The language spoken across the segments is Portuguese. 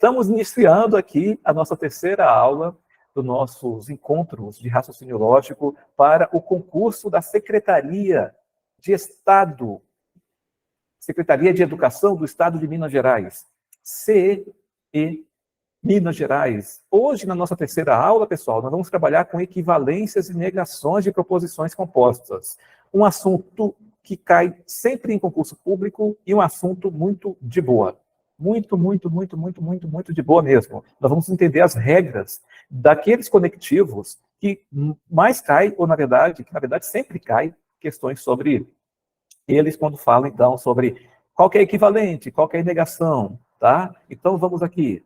Estamos iniciando aqui a nossa terceira aula dos nossos encontros de raciocínio lógico para o concurso da Secretaria de Estado, Secretaria de Educação do Estado de Minas Gerais, CE Minas Gerais. Hoje, na nossa terceira aula, pessoal, nós vamos trabalhar com equivalências e negações de proposições compostas. Um assunto que cai sempre em concurso público e um assunto muito de boa. Muito de boa mesmo. Nós vamos entender as regras daqueles conectivos que mais caem, ou na verdade, que na verdade sempre cai, questões sobre eles quando falam, então, sobre qual que é equivalente, qual que é negação, tá? Então, vamos aqui.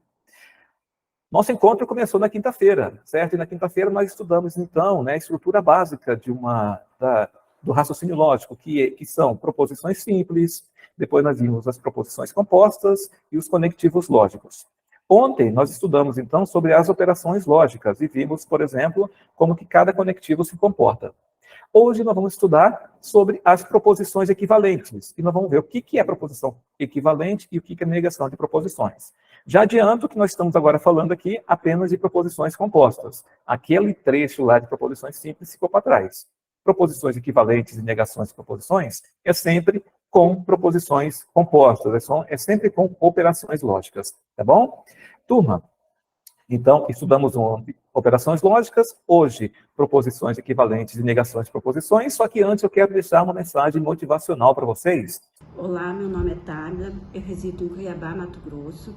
Nosso encontro começou na quinta-feira, certo? E na quinta-feira nós estudamos, então, né, a estrutura básica do raciocínio lógico, que são proposições simples, depois nós vimos as proposições compostas e os conectivos lógicos. Ontem nós estudamos, então, sobre as operações lógicas e vimos, por exemplo, como que cada conectivo se comporta. Hoje nós vamos estudar sobre as proposições equivalentes, e nós vamos ver o que é proposição equivalente e o que é negação de proposições. Já adianto que nós estamos agora falando aqui apenas de proposições compostas. Aquele trecho lá de proposições simples ficou para trás. Proposições equivalentes e negações de proposições é sempre com proposições compostas, é sempre com operações lógicas, tá bom? Turma, então, estudamos ontem operações lógicas, hoje proposições equivalentes e negações de proposições, só que antes eu quero deixar uma mensagem motivacional para vocês. Olá, meu nome é Tárlia, eu resido em Cuiabá, Mato Grosso.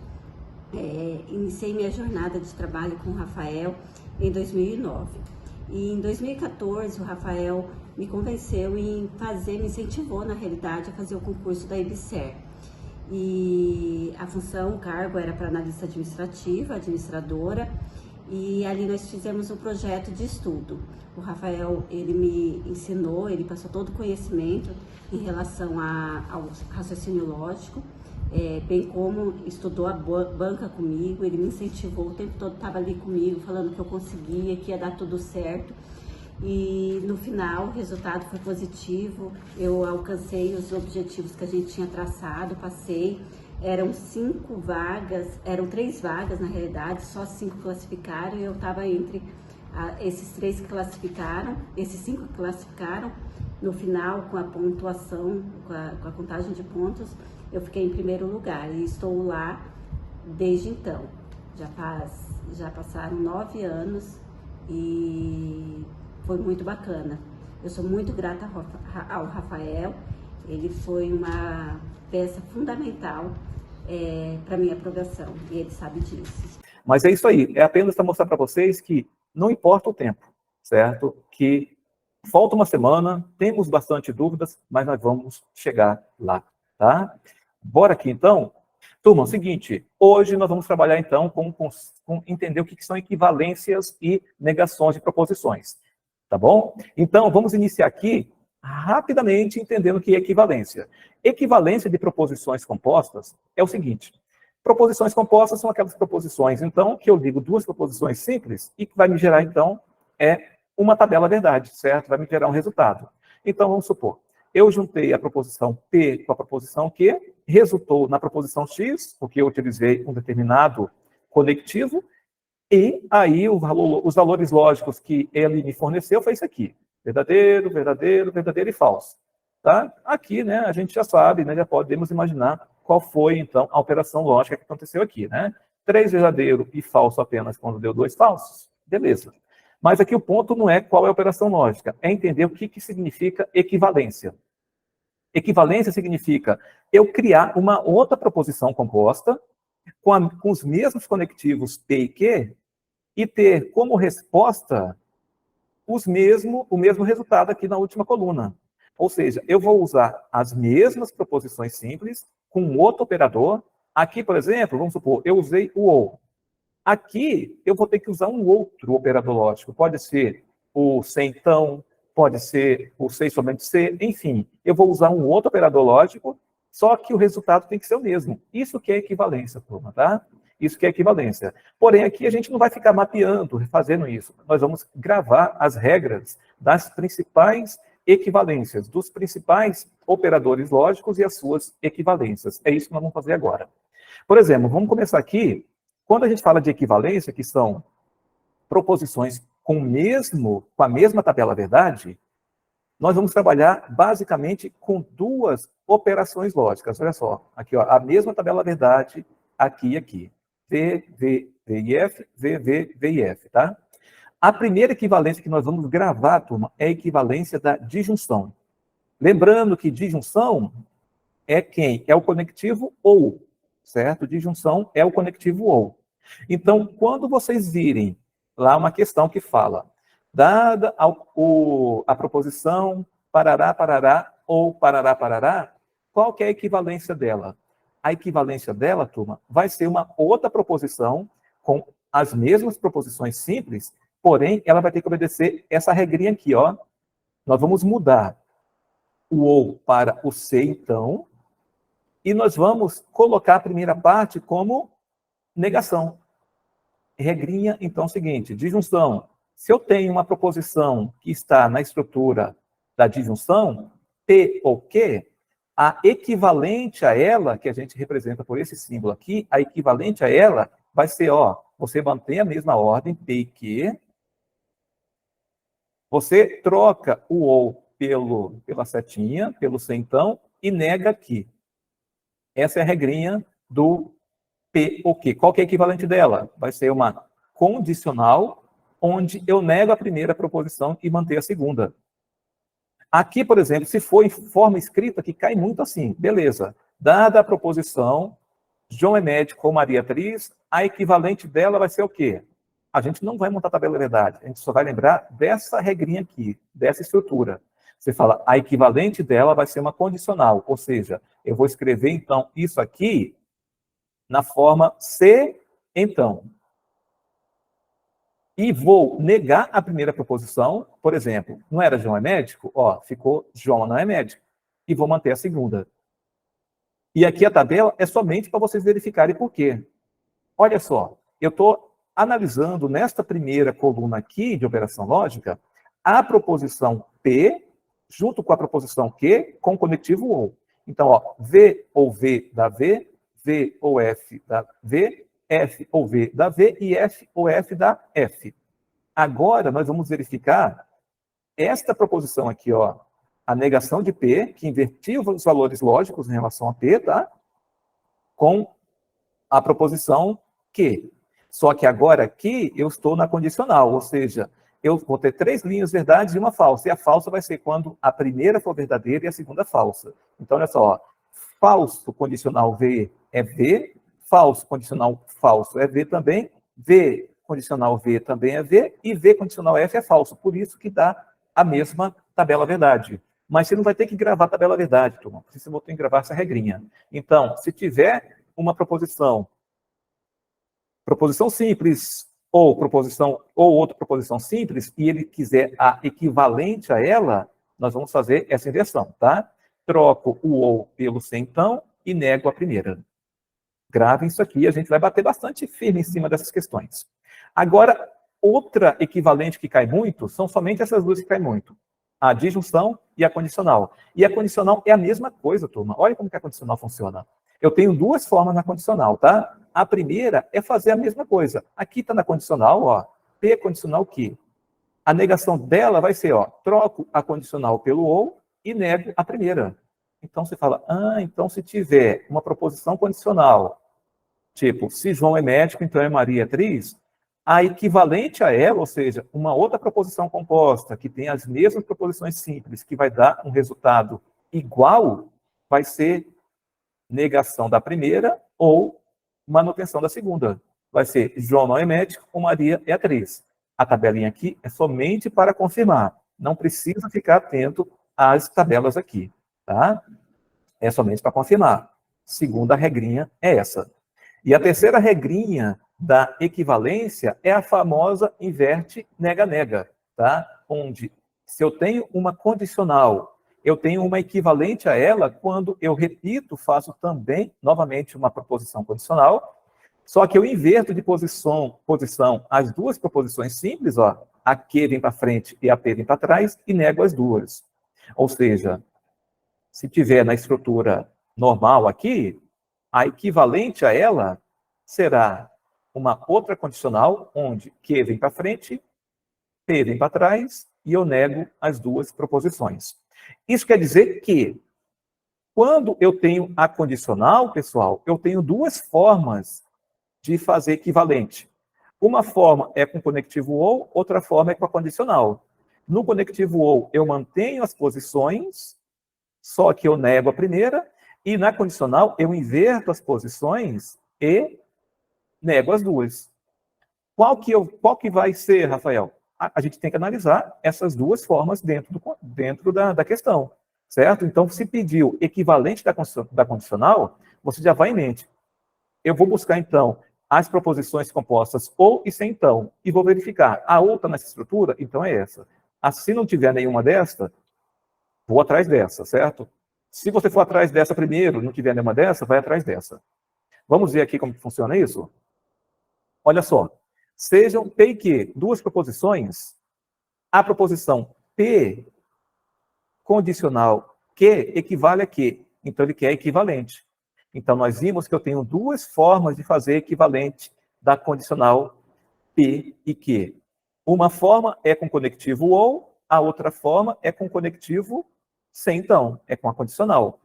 Iniciei minha jornada de trabalho com o Rafael em 2009. E em 2014, o Rafael me convenceu em me incentivou, na realidade, a fazer o concurso da EBSER. E a função, o cargo era para analista administrativa, administradora, e ali nós fizemos um projeto de estudo. O Rafael, ele me ensinou, ele passou todo o conhecimento em relação ao raciocínio lógico, bem como estudou a banca comigo, ele me incentivou, o tempo todo estava ali comigo, falando que eu conseguia, que ia dar tudo certo. E no final o resultado foi positivo, eu alcancei os objetivos que a gente tinha traçado, passei. Eram 5 vagas, eram 3 vagas na realidade, só 5 classificaram e eu estava entre esses 3 que classificaram, esses 5 que classificaram. No final, com a pontuação, com a contagem de pontos, eu fiquei em primeiro lugar e estou lá desde então. Já passaram 9 anos e foi muito bacana. Eu sou muito grata ao Rafael, ele foi uma peça fundamental para minha aprovação, e ele sabe disso. Mas é isso aí, é apenas para mostrar para vocês que não importa o tempo, certo? Que falta uma semana, temos bastante dúvidas, mas nós vamos chegar lá, tá? Bora aqui então? Turma, é o seguinte, hoje nós vamos trabalhar então com entender o que são equivalências e negações de proposições, tá bom? Então, vamos iniciar aqui rapidamente entendendo o que é equivalência. Equivalência de proposições compostas é o seguinte: proposições compostas são aquelas proposições, então, que eu ligo 2 proposições simples e que vai me gerar, então, uma tabela verdade, certo? Vai me gerar um resultado. Então, vamos supor, eu juntei a proposição P com a proposição Q, resultou na proposição X, porque eu utilizei um determinado conectivo, e aí os valores lógicos que ele me forneceu foi isso aqui: verdadeiro, verdadeiro, verdadeiro e falso. Tá? Aqui, né, a gente já sabe, né, já podemos imaginar qual foi, então, a operação lógica que aconteceu aqui, né? 3 verdadeiro e falso apenas quando deu 2 falsos. Beleza. Mas aqui o ponto não é qual é a operação lógica, é entender o que significa equivalência. Equivalência significa eu criar uma outra proposição composta com os mesmos conectivos P e Q e ter como resposta o mesmo resultado aqui na última coluna. Ou seja, eu vou usar as mesmas proposições simples com outro operador. Aqui, por exemplo, vamos supor, eu usei o OU. Aqui, eu vou ter que usar um outro operador lógico. Pode ser o se então, pode ser o se somente se, enfim. Eu vou usar um outro operador lógico, só que o resultado tem que ser o mesmo. Isso que é equivalência, turma, tá? Isso que é equivalência. Porém, aqui a gente não vai ficar mapeando, fazendo isso. Nós vamos gravar as regras das principais equivalências, dos principais operadores lógicos e as suas equivalências. É isso que nós vamos fazer agora. Por exemplo, vamos começar aqui Quando a gente fala de equivalência, que são proposições com a mesma tabela verdade, nós vamos trabalhar basicamente com duas operações lógicas. Olha só, aqui ó, a mesma tabela verdade, aqui e aqui. V, V, V e F, V, V, V e F, tá? A primeira equivalência que nós vamos gravar, turma, é a equivalência da disjunção. Lembrando que disjunção é quem? É o conectivo ou, certo? Disjunção é o conectivo ou. Então, quando vocês virem lá uma questão que fala, dada a proposição parará, parará ou parará, parará, qual que é a equivalência dela? A equivalência dela, turma, vai ser uma outra proposição com as mesmas proposições simples, porém, ela vai ter que obedecer essa regrinha aqui, ó. Nós vamos mudar o ou para o se, então, e nós vamos colocar a primeira parte como negação. Regrinha, então, é o seguinte, disjunção. Se eu tenho uma proposição que está na estrutura da disjunção, P ou Q, a equivalente a ela, que a gente representa por esse símbolo aqui, a equivalente a ela vai ser, ó, você mantém a mesma ordem, P e Q, você troca o ou pela setinha, pelo se então, e nega aqui. Essa é a regrinha do P ou Q. Qual que é o equivalente dela? Vai ser uma condicional, onde eu nego a primeira proposição e manter a segunda. Aqui, por exemplo, se for em forma escrita, que cai muito assim, beleza. Dada a proposição, João é médico ou Maria é atriz, a equivalente dela vai ser o quê? A gente não vai montar a tabela verdade, a gente só vai lembrar dessa regrinha aqui, dessa estrutura. Você fala, a equivalente dela vai ser uma condicional, ou seja, eu vou escrever, então, isso aqui na forma se, então. E vou negar a primeira proposição, por exemplo, não era João é médico? Ó, ficou João não é médico. E vou manter a segunda. E aqui a tabela é somente para vocês verificarem por quê. Olha só, eu estou analisando nesta primeira coluna aqui de operação lógica a proposição P junto com a proposição Q com conectivo ou. Então, ó, V ou V dá V, V ou F dá V, F ou V dá V e F ou F dá F. Agora, nós vamos verificar esta proposição aqui, ó, a negação de P, que invertia os valores lógicos em relação a P, tá? Com a proposição Q. Só que agora aqui eu estou na condicional, ou seja, eu vou ter 3 linhas verdades e uma falsa. E a falsa vai ser quando a primeira for verdadeira e a segunda falsa. Então, olha só, ó, falso condicional V é V, falso condicional falso é V também, V condicional V também é V, e V condicional F é falso. Por isso que dá a mesma tabela verdade. Mas você não vai ter que gravar a tabela verdade, turma. Você vai ter que gravar essa regrinha. Então, se tiver uma proposição simples ou outra proposição simples, e ele quiser a equivalente a ela, nós vamos fazer essa inversão, tá? Troco o ou pelo se então e nego a primeira. Gravem isso aqui, a gente vai bater bastante firme em cima dessas questões. Agora, outra equivalente que cai muito, são somente essas duas que caem muito. A disjunção e a condicional. E a condicional é a mesma coisa, turma. Olha como que a condicional funciona. Eu tenho duas formas na condicional, tá? A primeira é fazer a mesma coisa. Aqui está na condicional, ó, P condicional Q. A negação dela vai ser, ó, troco a condicional pelo ou e nego a primeira. Então você fala, então se tiver uma proposição condicional, tipo, se João é médico, então é Maria atriz, a equivalente a ela, ou seja, uma outra proposição composta, que tem as mesmas proposições simples, que vai dar um resultado igual, vai ser negação da primeira ou manutenção da segunda. Vai ser João não é médico ou Maria é atriz. A tabelinha aqui é somente para confirmar. Não precisa ficar atento às tabelas aqui, tá? É somente para confirmar. Segunda regrinha é essa. E a terceira regrinha da equivalência é a famosa inverte nega-nega, tá? Onde, se eu tenho uma condicional, eu tenho uma equivalente a ela quando eu repito, faço também, novamente, uma proposição condicional, só que eu inverto de posição as duas proposições simples, ó, a Q vem para frente e a P vem para trás, e nego as duas. Ou seja, se tiver na estrutura normal aqui, a equivalente a ela será uma outra condicional, onde que vem para frente, P vem para trás, e eu nego as duas proposições. Isso quer dizer que, quando eu tenho a condicional, pessoal, eu tenho duas formas de fazer equivalente. Uma forma é com conectivo ou, outra forma é com a condicional. No conectivo ou, eu mantenho as posições, só que eu nego a primeira, e na condicional, eu inverto as posições e nego as duas. Qual que vai ser, Rafael? A gente tem que analisar essas duas formas dentro da questão, certo? Então, se pediu equivalente da condicional, você já vai em mente. Eu vou buscar, então, as proposições compostas ou e sem então, e vou verificar. A outra nessa estrutura, então é essa. Se não tiver nenhuma desta, vou atrás dessa, certo? Se você for atrás dessa primeiro, não tiver nenhuma dessa, vai atrás dessa. Vamos ver aqui como que funciona isso? Olha só. Sejam P e Q duas proposições, a proposição P condicional Q equivale a Q. Então, ele quer equivalente. Então, nós vimos que eu tenho duas formas de fazer equivalente da condicional P e Q. Uma forma é com conectivo ou, a outra forma é com conectivo sem então, é com a condicional.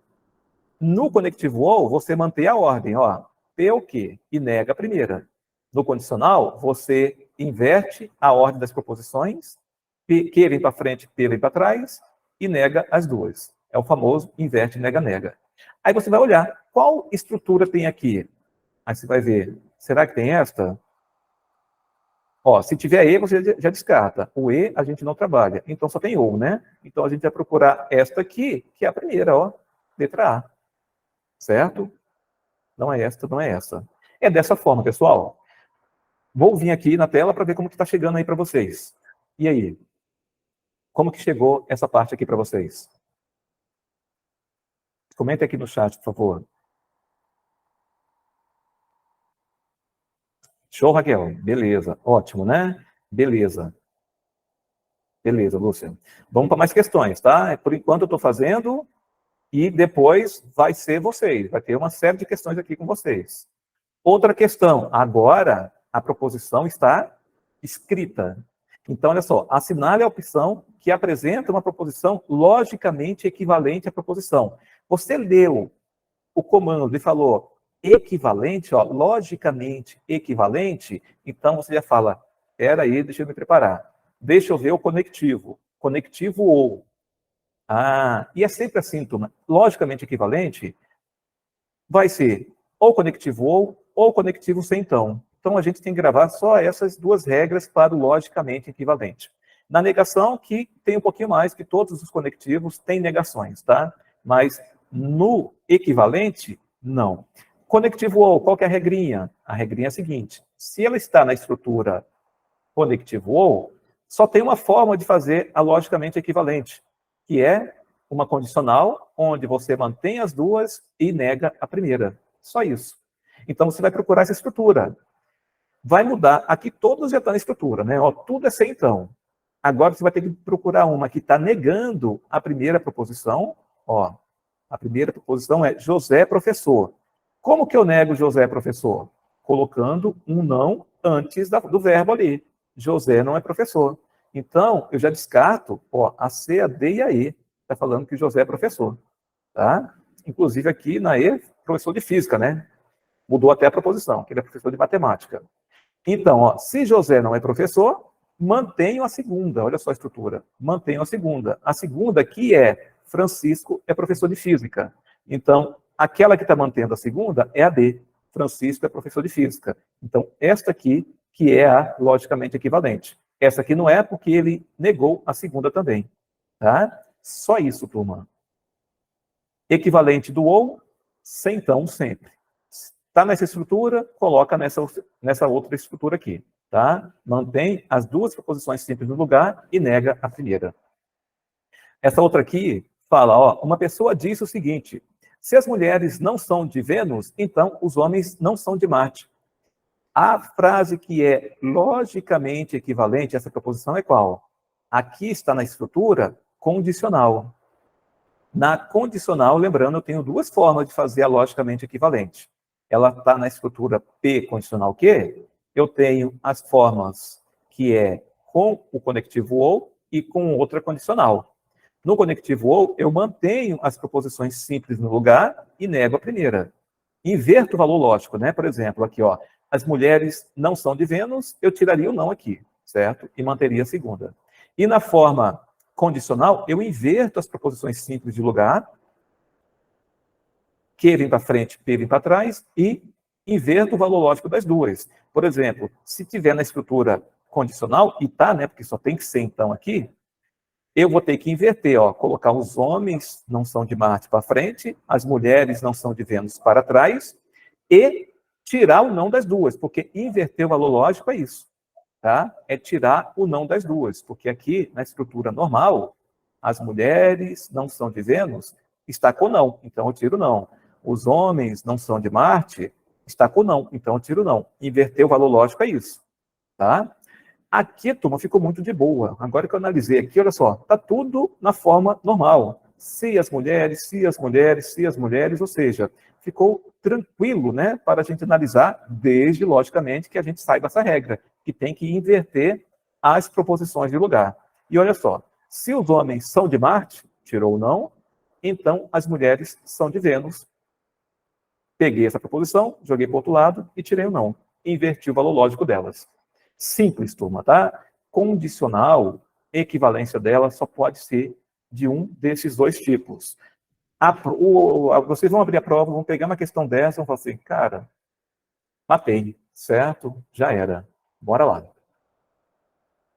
No conectivo ou, você mantém a ordem, ó, P ou Q, e nega a primeira. No condicional, você inverte a ordem das proposições, Q vem para frente, P vem para trás, e nega as duas. É o famoso inverte, nega, nega. Aí você vai olhar, qual estrutura tem aqui? Aí você vai ver, será que tem esta? Ó, se tiver E, você já descarta. O E a gente não trabalha, então só tem OU, né? Então a gente vai procurar esta aqui, que é a primeira, ó, letra A. Certo? Não é esta, não é essa. É dessa forma, pessoal. Vou vir aqui na tela para ver como que está chegando aí para vocês. E aí? Como que chegou essa parte aqui para vocês? Comenta aqui no chat, por favor. Show, Raquel. Beleza. Ótimo, né? Beleza. Beleza, Lúcia. Vamos para mais questões, tá? Por enquanto eu estou fazendo e depois vai ser vocês. Vai ter uma série de questões aqui com vocês. Outra questão. Agora, a proposição está escrita. Então, olha só. Assinale a opção que apresenta uma proposição logicamente equivalente à proposição. Você leu o comando e falou equivalente, ó, logicamente equivalente, então você já fala, espera aí, deixa eu me preparar. Deixa eu ver o conectivo. Conectivo ou. Ah, e é sempre assim, turma. Logicamente equivalente vai ser ou conectivo ou conectivo sem então. Então, a gente tem que gravar só essas duas regras para o logicamente equivalente. Na negação, que tem um pouquinho mais, que todos os conectivos têm negações, tá? Mas no equivalente, não. Conectivo ou, qual que é a regrinha? A regrinha é a seguinte, se ela está na estrutura conectivo ou, só tem uma forma de fazer a logicamente equivalente, que é uma condicional onde você mantém as duas e nega a primeira. Só isso. Então, você vai procurar essa estrutura. Vai mudar. Aqui todos já estão na estrutura, né? Ó, tudo é sem então. Agora você vai ter que procurar uma que está negando a primeira proposição. Ó, a primeira proposição é José professor. Como que eu nego José professor? Colocando um não antes do verbo ali. José não é professor. Então, eu já descarto, ó, a C, a D e a E. Está falando que José é professor. Tá? Inclusive aqui na E, professor de física, né? Mudou até a proposição, que ele é professor de matemática. Então, ó, se José não é professor, mantenho a segunda. Olha só a estrutura. Mantenho a segunda. A segunda aqui é Francisco é professor de física. Então, aquela que está mantendo a segunda é a D. Francisco é professor de física. Então, esta aqui que é a logicamente equivalente. Essa aqui não é porque ele negou a segunda também. Tá? Só isso, turma. Equivalente do ou, sem então, sempre. Está nessa estrutura, coloca nessa outra estrutura aqui. Tá? Mantém as duas proposições simples no lugar e nega a primeira. Essa outra aqui fala, ó, uma pessoa disse o seguinte, se as mulheres não são de Vênus, então os homens não são de Marte. A frase que é logicamente equivalente a essa proposição é qual? Aqui está na estrutura condicional. Na condicional, lembrando, eu tenho duas formas de fazer a logicamente equivalente. Ela está na estrutura P condicional Q, eu tenho as formas que é com o conectivo ou e com outra condicional. No conectivo ou, eu mantenho as proposições simples no lugar e nego a primeira. Inverto o valor lógico, né? Por exemplo, aqui, ó, as mulheres não são de Vênus, eu tiraria o não aqui, certo? E manteria a segunda. E na forma condicional, eu inverto as proposições simples de lugar, que vem para frente, P vem para trás, e inverto o valor lógico das duas. Por exemplo, se tiver na estrutura condicional, e tá, né? Porque só tem que ser então aqui, eu vou ter que inverter, ó, colocar os homens não são de Marte para frente, as mulheres não são de Vênus para trás, e tirar o não das duas, porque inverter o valor lógico é isso, tá? É tirar o não das duas, porque aqui, na estrutura normal, as mulheres não são de Vênus, está com não, então eu tiro não. Os homens não são de Marte, está com não, então eu tiro não. Inverter o valor lógico é isso, tá? Aqui, turma, ficou muito de boa. Agora que eu analisei aqui, olha só, está tudo na forma normal. Se as mulheres, se as mulheres, se as mulheres, ou seja, ficou tranquilo, né, para a gente analisar, desde, logicamente, que a gente saiba essa regra, que tem que inverter as proposições de lugar. E olha só, se os homens são de Marte, tirou o não, então as mulheres são de Vênus. Peguei essa proposição, joguei para o outro lado e tirei o não. Inverti o valor lógico delas. Simples, turma, tá? Condicional, equivalência dela só pode ser de um desses dois tipos. Vocês vão abrir a prova, vão pegar uma questão dessa, vão falar assim, cara, matei, certo? Já era. Bora lá.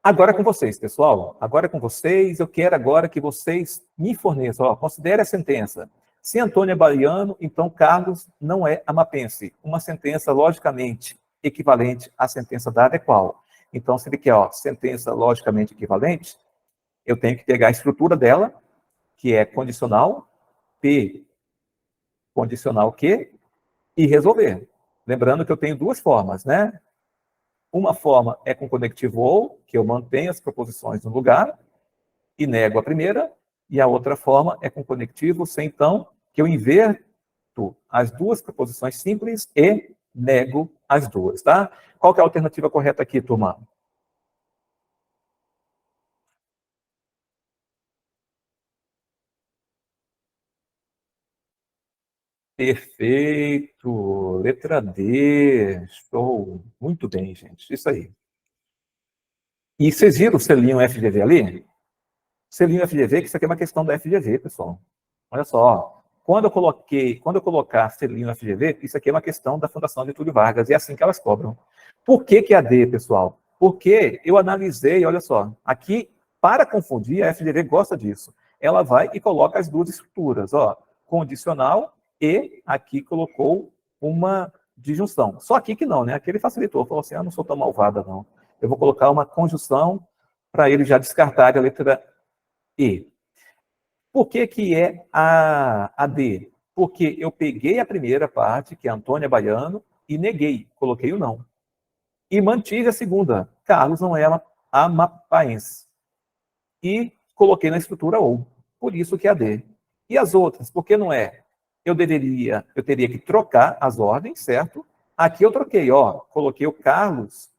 Agora é com vocês, pessoal. Agora é com vocês. Eu quero agora que vocês me forneçam. Ó, considere a sentença. Se Antônio é baiano, então Carlos não é amapense. Uma sentença logicamente equivalente à sentença dada é qual? Então, se ele quer, ó, sentença logicamente equivalente, eu tenho que pegar a estrutura dela, que é condicional, P, condicional Q, e resolver. Lembrando que eu tenho duas formas, né? Uma forma é com conectivo ou, que eu mantenho as proposições no lugar, e nego a primeira, e a outra forma é com conectivo sem então, que eu inverto as duas proposições simples e nego as duas, tá? Qual que é a alternativa correta aqui, turma? Perfeito! Letra D. Show! Muito bem, gente. Isso aí. E vocês viram o selinho FGV ali? Selinho FGV, que isso aqui é uma questão da FGV, pessoal. Olha só, quando eu colocar selinho FGV, isso aqui é uma questão da Fundação Getúlio Vargas, e é assim que elas cobram. Por que que é a D, pessoal? Porque eu analisei, olha só, aqui, para confundir, a FGV gosta disso. Ela vai e coloca as duas estruturas, ó, condicional e aqui colocou uma disjunção. Só aqui que não, né? Aqui ele facilitou, falou assim, não sou tão malvada, não. Eu vou colocar uma conjunção para ele já descartar a letra E. Por que que é a D? Porque eu peguei a primeira parte, que é Antônia Baiano, e neguei, coloquei o não. E mantive a segunda, Carlos não é amapaense. E coloquei na estrutura ou. Por isso que é a D. E as outras, por que não é? Eu teria que trocar as ordens, certo? Aqui eu troquei, ó, coloquei o Carlos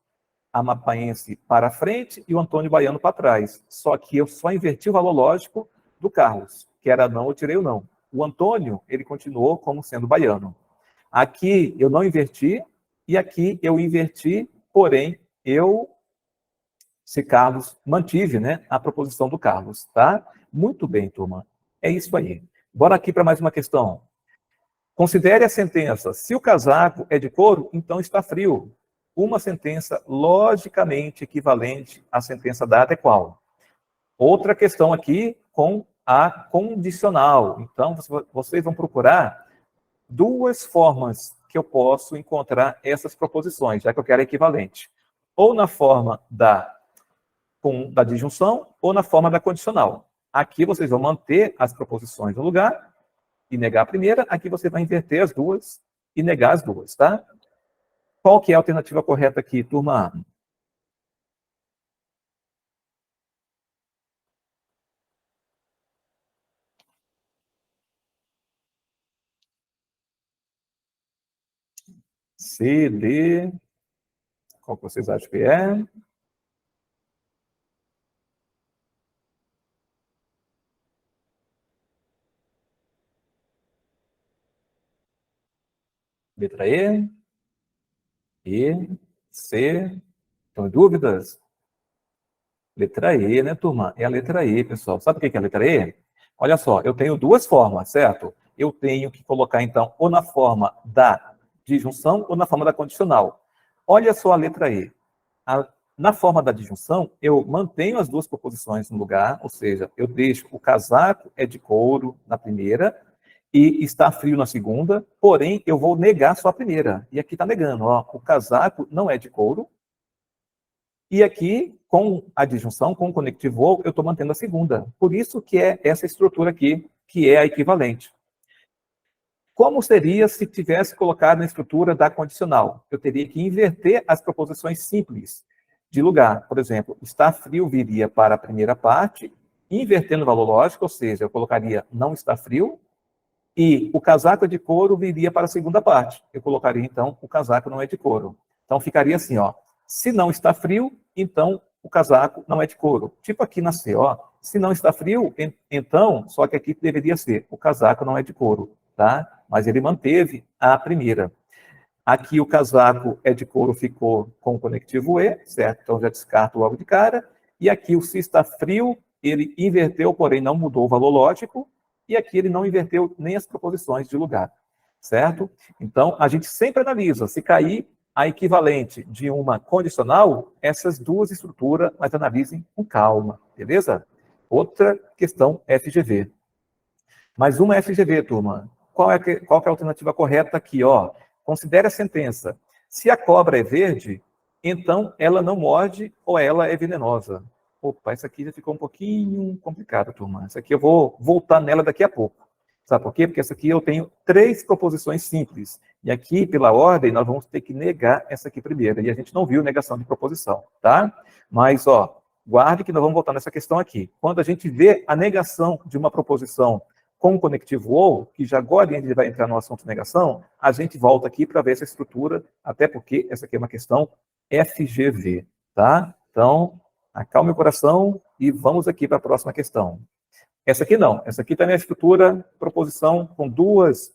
amapaense para frente e o Antônio Baiano para trás. Só que eu só inverti o valor lógico do Carlos, que era não, eu tirei o não. O Antônio, ele continuou como sendo baiano. Aqui eu não inverti, e aqui eu inverti, porém, se Carlos, mantive, né, a proposição do Carlos, tá? Muito bem, turma. É isso aí. Bora aqui para mais uma questão. Considere a sentença. Se o casaco é de couro, então está frio. Uma sentença logicamente equivalente à sentença dada é qual? Outra questão aqui com a condicional. Então, vocês vão procurar duas formas que eu posso encontrar essas proposições, já que eu quero equivalente. Ou na forma da disjunção, ou na forma da condicional. Aqui vocês vão manter as proposições no lugar, e negar a primeira, aqui você vai inverter as duas e negar as duas, tá? Qual que é a alternativa correta aqui, turma? C, D, Qual que vocês acham que é? Letra E, C. Estão em dúvidas? Letra E, né, turma? É a letra E, pessoal. Sabe o que é a letra E? Olha só, eu tenho duas formas, certo? Eu tenho que colocar, então, ou na forma da disjunção ou na forma da condicional. Olha só a letra E. Na forma da disjunção, eu mantenho as duas proposições no lugar, ou seja, eu deixo o casaco é de couro na primeira e está frio na segunda, porém, eu vou negar só a primeira. E aqui está negando, ó, o casaco não é de couro, e aqui, com a disjunção, com o conectivo ou, eu estou mantendo a segunda. Por isso que é essa estrutura aqui, que é a equivalente. Como seria se tivesse colocado na estrutura da condicional? Eu teria que inverter as proposições simples de lugar. Por exemplo, está frio viria para a primeira parte, invertendo o valor lógico, ou seja, eu colocaria não está frio, e o casaco é de couro viria para a segunda parte. Eu colocaria, então, o casaco não é de couro. Então, ficaria assim, ó. Se não está frio, então o casaco não é de couro. Tipo aqui na C, ó. Se não está frio, então, só que aqui deveria ser, o casaco não é de couro, tá? Mas ele manteve a primeira. Aqui o casaco é de couro, ficou com o conectivo E, certo? Então já descarto logo de cara. E aqui o se está frio, ele inverteu, porém não mudou o valor lógico. E aqui ele não inverteu nem as proposições de lugar, certo? Então a gente sempre analisa, se cair a equivalente de uma condicional, essas duas estruturas, mas analisem com calma, beleza? Outra questão FGV. Mais uma FGV, turma. Qual que é a alternativa correta aqui? Ó? Considere a sentença. Se a cobra é verde, então ela não morde ou ela é venenosa. Opa, essa aqui já ficou um pouquinho complicada, turma. Essa aqui eu vou voltar nela daqui a pouco. Sabe por quê? Porque essa aqui eu tenho 3 proposições simples. E aqui, pela ordem, nós vamos ter que negar essa aqui primeiro. E a gente não viu negação de proposição, tá? Mas, ó, guarde que nós vamos voltar nessa questão aqui. Quando a gente vê a negação de uma proposição com o conectivo ou, que já agora a gente vai entrar no assunto negação, a gente volta aqui para ver essa estrutura, até porque essa aqui é uma questão FGV, tá? Então, acalme o coração e vamos aqui para a próxima questão. Essa aqui não, essa aqui também é a estrutura, proposição com 2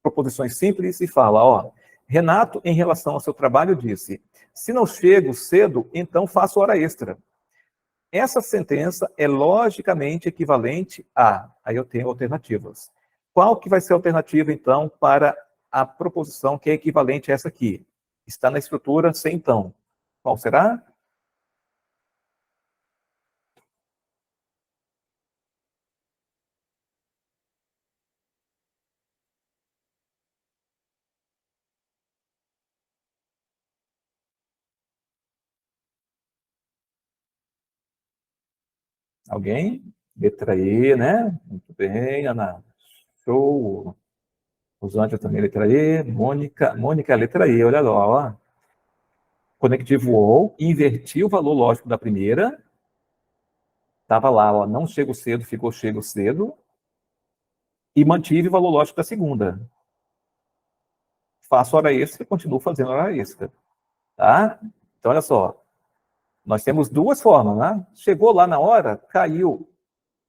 proposições simples e fala, ó, Renato, em relação ao seu trabalho, disse, se não chego cedo, então faço hora extra. Essa sentença é logicamente equivalente a... Aí eu tenho alternativas. Qual que vai ser a alternativa, então, para a proposição que é equivalente a essa aqui? Está na estrutura C, então. Qual será? Alguém? Letra E, né? Muito bem, Ana. Show. Rosângela também, letra E. Mônica, letra E, olha lá, ó. Conectivo ou, inverti o valor lógico da primeira. Estava lá, ó, não chego cedo, ficou chego cedo. E mantive o valor lógico da segunda. Faço hora extra e continuo fazendo hora extra. Tá? Então, olha só. Nós temos 2 formas, né? Chegou lá na hora, caiu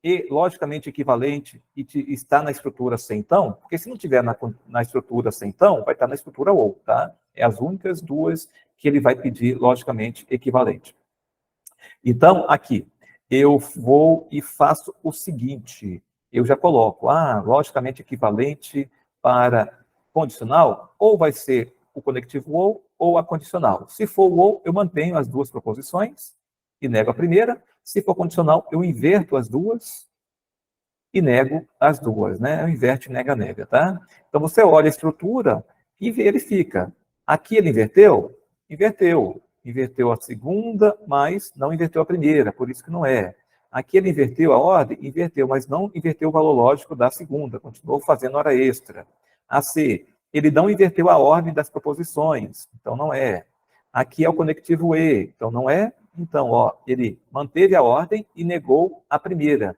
e logicamente equivalente e está na estrutura sem então, porque se não tiver na estrutura sem então, vai estar na estrutura ou, tá? É as únicas 2 que ele vai pedir logicamente equivalente. Então, aqui, eu vou e faço o seguinte, eu já coloco, logicamente equivalente para condicional, ou vai ser o conectivo ou a condicional. Se for o ou, eu mantenho as 2 proposições e nego a primeira. Se for condicional, eu inverto as 2 e nego as 2, né? Eu inverte, nega, nega, tá? Então, você olha a estrutura e verifica. Aqui ele inverteu? Inverteu. Inverteu a segunda, mas não inverteu a primeira, por isso que não é. Aqui ele inverteu a ordem? Inverteu, mas não inverteu o valor lógico da segunda, continuou fazendo hora extra. A C, ele não inverteu a ordem das proposições, então não é. Aqui é o conectivo E, então não é. Então, ó, ele manteve a ordem e negou a primeira.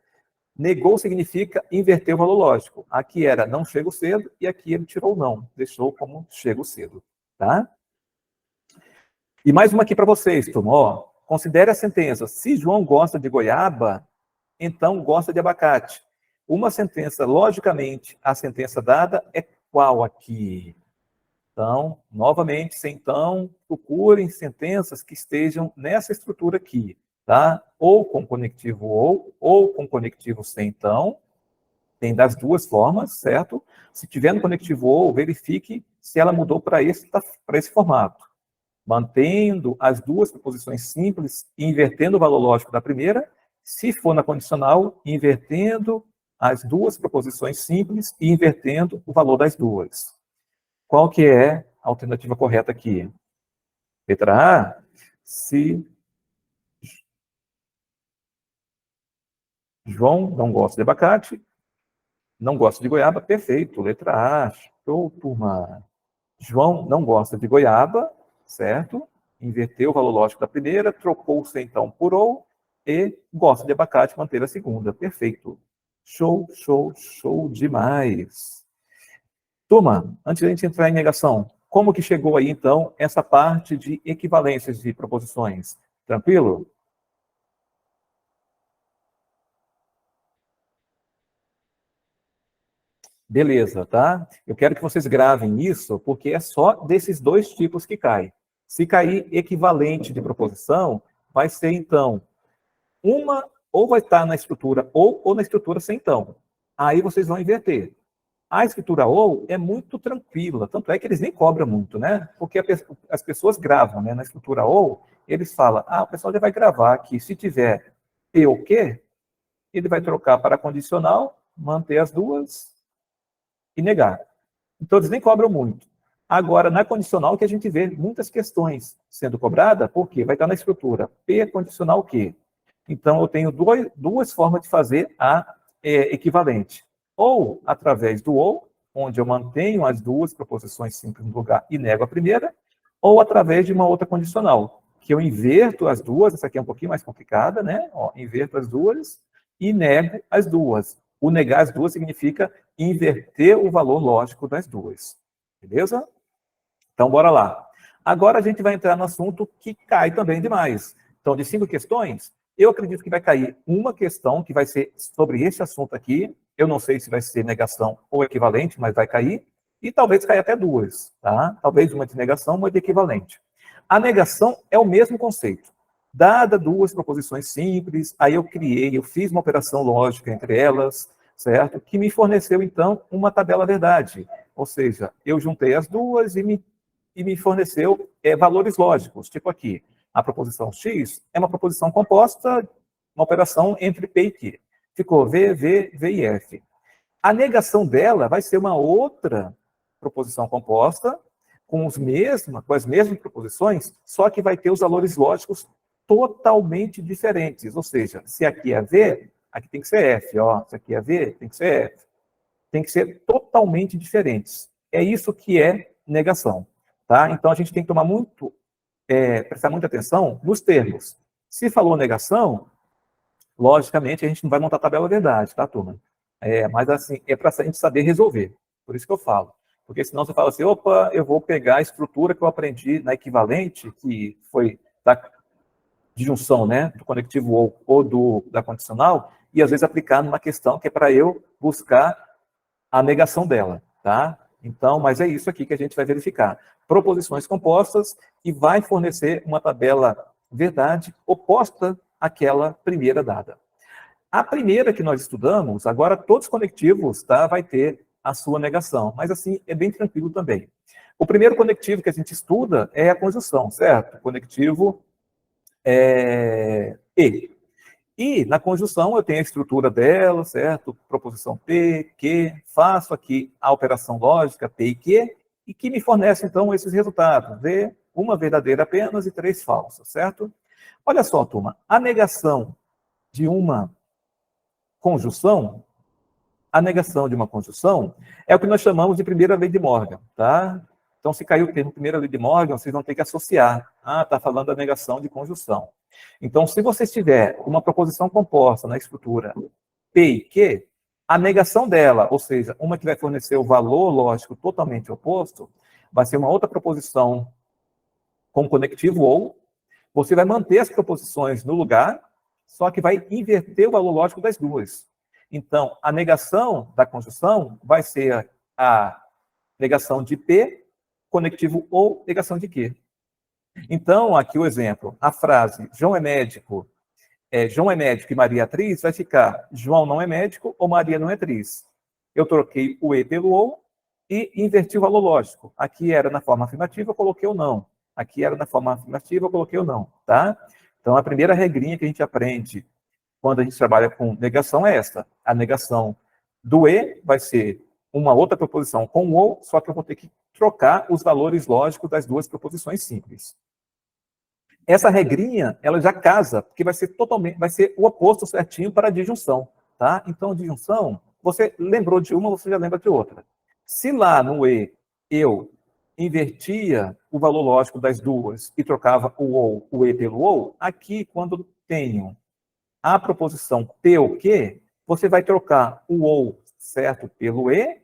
Negou significa inverter o valor lógico. Aqui era não chego cedo e aqui ele tirou não, deixou como chego cedo, tá? E mais uma aqui para vocês, turma. Ó, considere a sentença. Se João gosta de goiaba, então gosta de abacate. Uma sentença, logicamente, a sentença dada é qual aqui? Então, novamente, sem então, procurem sentenças que estejam nessa estrutura aqui, tá? Ou com conectivo ou com conectivo sem então. Tem das duas formas, certo? Se tiver no conectivo ou, verifique se ela mudou para esse formato. Mantendo as duas preposições simples e invertendo o valor lógico da primeira. Se for na condicional, invertendo as duas preposições simples e invertendo o valor das duas. Qual que é a alternativa correta aqui? Letra A, se João não gosta de abacate, não gosta de goiaba, perfeito. Letra A, show, turma. João não gosta de goiaba, certo? Inverteu o valor lógico da primeira, trocou o sem então por ou, e gosta de abacate, manter a segunda. Perfeito. Show, show, show demais. Turma, antes da gente entrar em negação, como que chegou aí, então, essa parte de equivalências de proposições? Tranquilo? Beleza, tá? Eu quero que vocês gravem isso, porque é só desses dois tipos que cai. Se cair equivalente de proposição, vai ser, então, uma ou vai estar na estrutura ou na estrutura sem então. Aí vocês vão inverter. A escritura ou é muito tranquila, tanto é que eles nem cobram muito, né? Porque as pessoas gravam, né? Na escritura ou, eles falam, o pessoal já vai gravar que se tiver e ou que, ele vai trocar para condicional, manter as duas e negar. Então, eles nem cobram muito. Agora, na condicional, que a gente vê muitas questões sendo cobradas, porque vai estar na estrutura P condicional Q. Então, eu tenho duas formas de fazer a equivalente. Ou através do ou, onde eu mantenho as duas proposições simples no lugar e nego a primeira, ou através de uma outra condicional, que eu inverto as duas, essa aqui é um pouquinho mais complicada, né? Ó, inverto as duas e nego as duas. O negar as duas significa inverter o valor lógico das duas. Beleza? Então, bora lá. Agora a gente vai entrar no assunto que cai também demais. Então, de 5 questões, eu acredito que vai cair uma questão que vai ser sobre esse assunto aqui. Eu não sei se vai ser negação ou equivalente, mas vai cair. E talvez caia até duas, tá? Talvez uma de negação, uma de equivalente. A negação é o mesmo conceito. Dada duas proposições simples, aí eu fiz uma operação lógica entre elas, certo? Que me forneceu, então, uma tabela verdade. Ou seja, eu juntei as duas e me forneceu valores lógicos, tipo aqui, a proposição X é uma proposição composta, uma operação entre P e Q. Ficou V, V, V e F. A negação dela vai ser uma outra proposição composta, com as mesmas proposições, só que vai ter os valores lógicos totalmente diferentes. Ou seja, se aqui é V, aqui tem que ser F. Ó. Se aqui é V, tem que ser F. Tem que ser totalmente diferentes. É isso que é negação. Tá? Então, a gente tem que tomar prestar muita atenção nos termos. Se falou negação, logicamente, a gente não vai montar a tabela verdade, tá, turma? Mas, assim, é para a gente saber resolver. Por isso que eu falo. Porque senão você fala assim, opa, eu vou pegar a estrutura que eu aprendi na equivalente, que foi da disjunção, né, do conectivo ou da condicional, e às vezes aplicar numa questão que é para eu buscar a negação dela, tá? Então, mas é isso aqui que a gente vai verificar. Proposições compostas e vai fornecer uma tabela verdade oposta àquela primeira dada. A primeira que nós estudamos, agora todos os conectivos, tá, vai ter a sua negação, mas assim, é bem tranquilo também. O primeiro conectivo que a gente estuda é a conjunção, certo? Conectivo E. E na conjunção eu tenho a estrutura dela, certo? Proposição P, Q, faço aqui a operação lógica P e Q, e que me fornece então esses resultados. V, uma verdadeira apenas e 3 falsas, certo? Olha só, turma, a negação de uma conjunção, é o que nós chamamos de primeira lei de Morgan, tá? Então, se caiu o termo primeira lei de Morgan, vocês vão ter que associar. Está falando da negação de conjunção. Então, se você tiver uma proposição composta na estrutura P e Q, a negação dela, ou seja, uma que vai fornecer o valor lógico totalmente oposto, vai ser uma outra proposição com conectivo ou, você vai manter as proposições no lugar, só que vai inverter o valor lógico das duas. Então, a negação da conjunção vai ser a negação de P, conectivo ou, negação de Q. Então, aqui o exemplo, a frase João é médico e Maria é atriz, vai ficar João não é médico ou Maria não é atriz. Eu troquei o E pelo ou e inverti o valor lógico. Aqui era na forma afirmativa, eu coloquei o não. Aqui era na forma afirmativa, eu coloquei o não, tá? Então, a primeira regrinha que a gente aprende quando a gente trabalha com negação é esta. A negação do E vai ser uma outra proposição com o ou, só que eu vou ter que trocar os valores lógicos das duas proposições simples. Essa regrinha, ela já casa, porque vai ser o oposto certinho para a disjunção, tá? Então, a disjunção, você lembrou de uma, você já lembra de outra. Se lá no E eu invertia o valor lógico das duas e trocava o E pelo ou, aqui, quando tenho a proposição P ou Q, você vai trocar o ou, certo, pelo E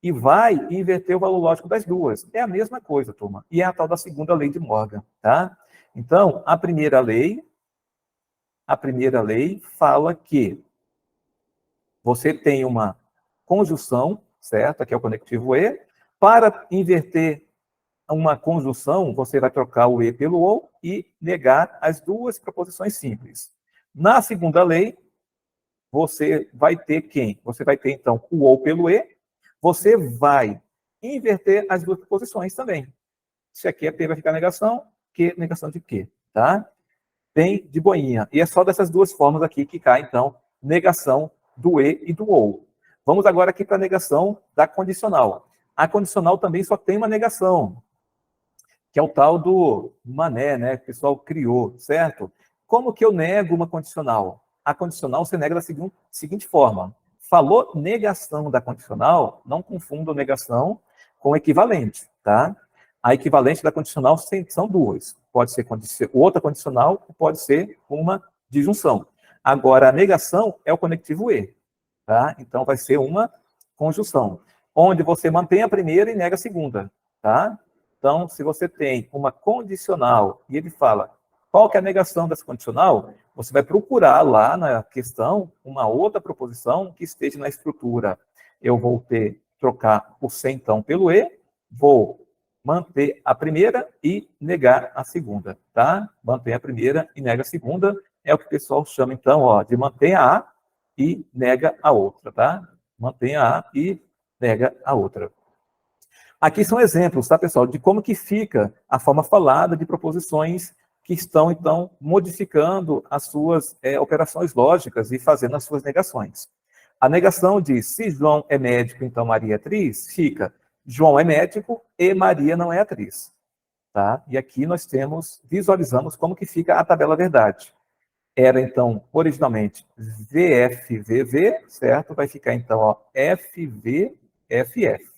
e vai inverter o valor lógico das duas. É a mesma coisa, turma. E é a tal da segunda lei de Morgan, tá? Então, a primeira lei fala que você tem uma conjunção, certo? Aqui é o conectivo E. Para inverter uma conjunção, você vai trocar o E pelo ou e negar as duas proposições simples. Na segunda lei, você vai ter quem? Você vai ter, então, o ou pelo E. Você vai inverter as duas proposições também. Se aqui é P, vai ficar negação, Q, negação de Q, tá? Bem de boinha. E é só dessas duas formas aqui que cai, então, negação do E e do OU. Vamos agora aqui para a negação da condicional. A condicional também só tem uma negação, que é o tal do mané, né? Que o pessoal criou, certo? Como que eu nego uma condicional? A condicional você nega da seguinte forma. Falou negação da condicional, não confunda negação com equivalente, tá? A equivalente da condicional são duas. Pode ser outra condicional, pode ser uma disjunção. Agora, a negação é o conectivo E, tá? Então, vai ser uma conjunção, onde você mantém a primeira e nega a segunda, tá? Então, se você tem uma condicional e ele fala qual que é a negação dessa condicional, você vai procurar lá na questão uma outra proposição que esteja na estrutura. Eu vou trocar o C, então, pelo E, vou manter a primeira e negar a segunda, tá? Mantém a primeira e nega a segunda, é o que o pessoal chama, então, ó, de mantém a A e nega a outra, tá? Mantém a A e nega a outra. Aqui são exemplos, tá, pessoal, de como que fica a forma falada de proposições que estão, então, modificando as suas operações lógicas e fazendo as suas negações. A negação diz, se João é médico, então Maria é atriz, fica João é médico e Maria não é atriz. Tá? E aqui nós visualizamos como que fica a tabela verdade. Era, então, originalmente VFVV, certo? Vai ficar, então, ó, FVFF.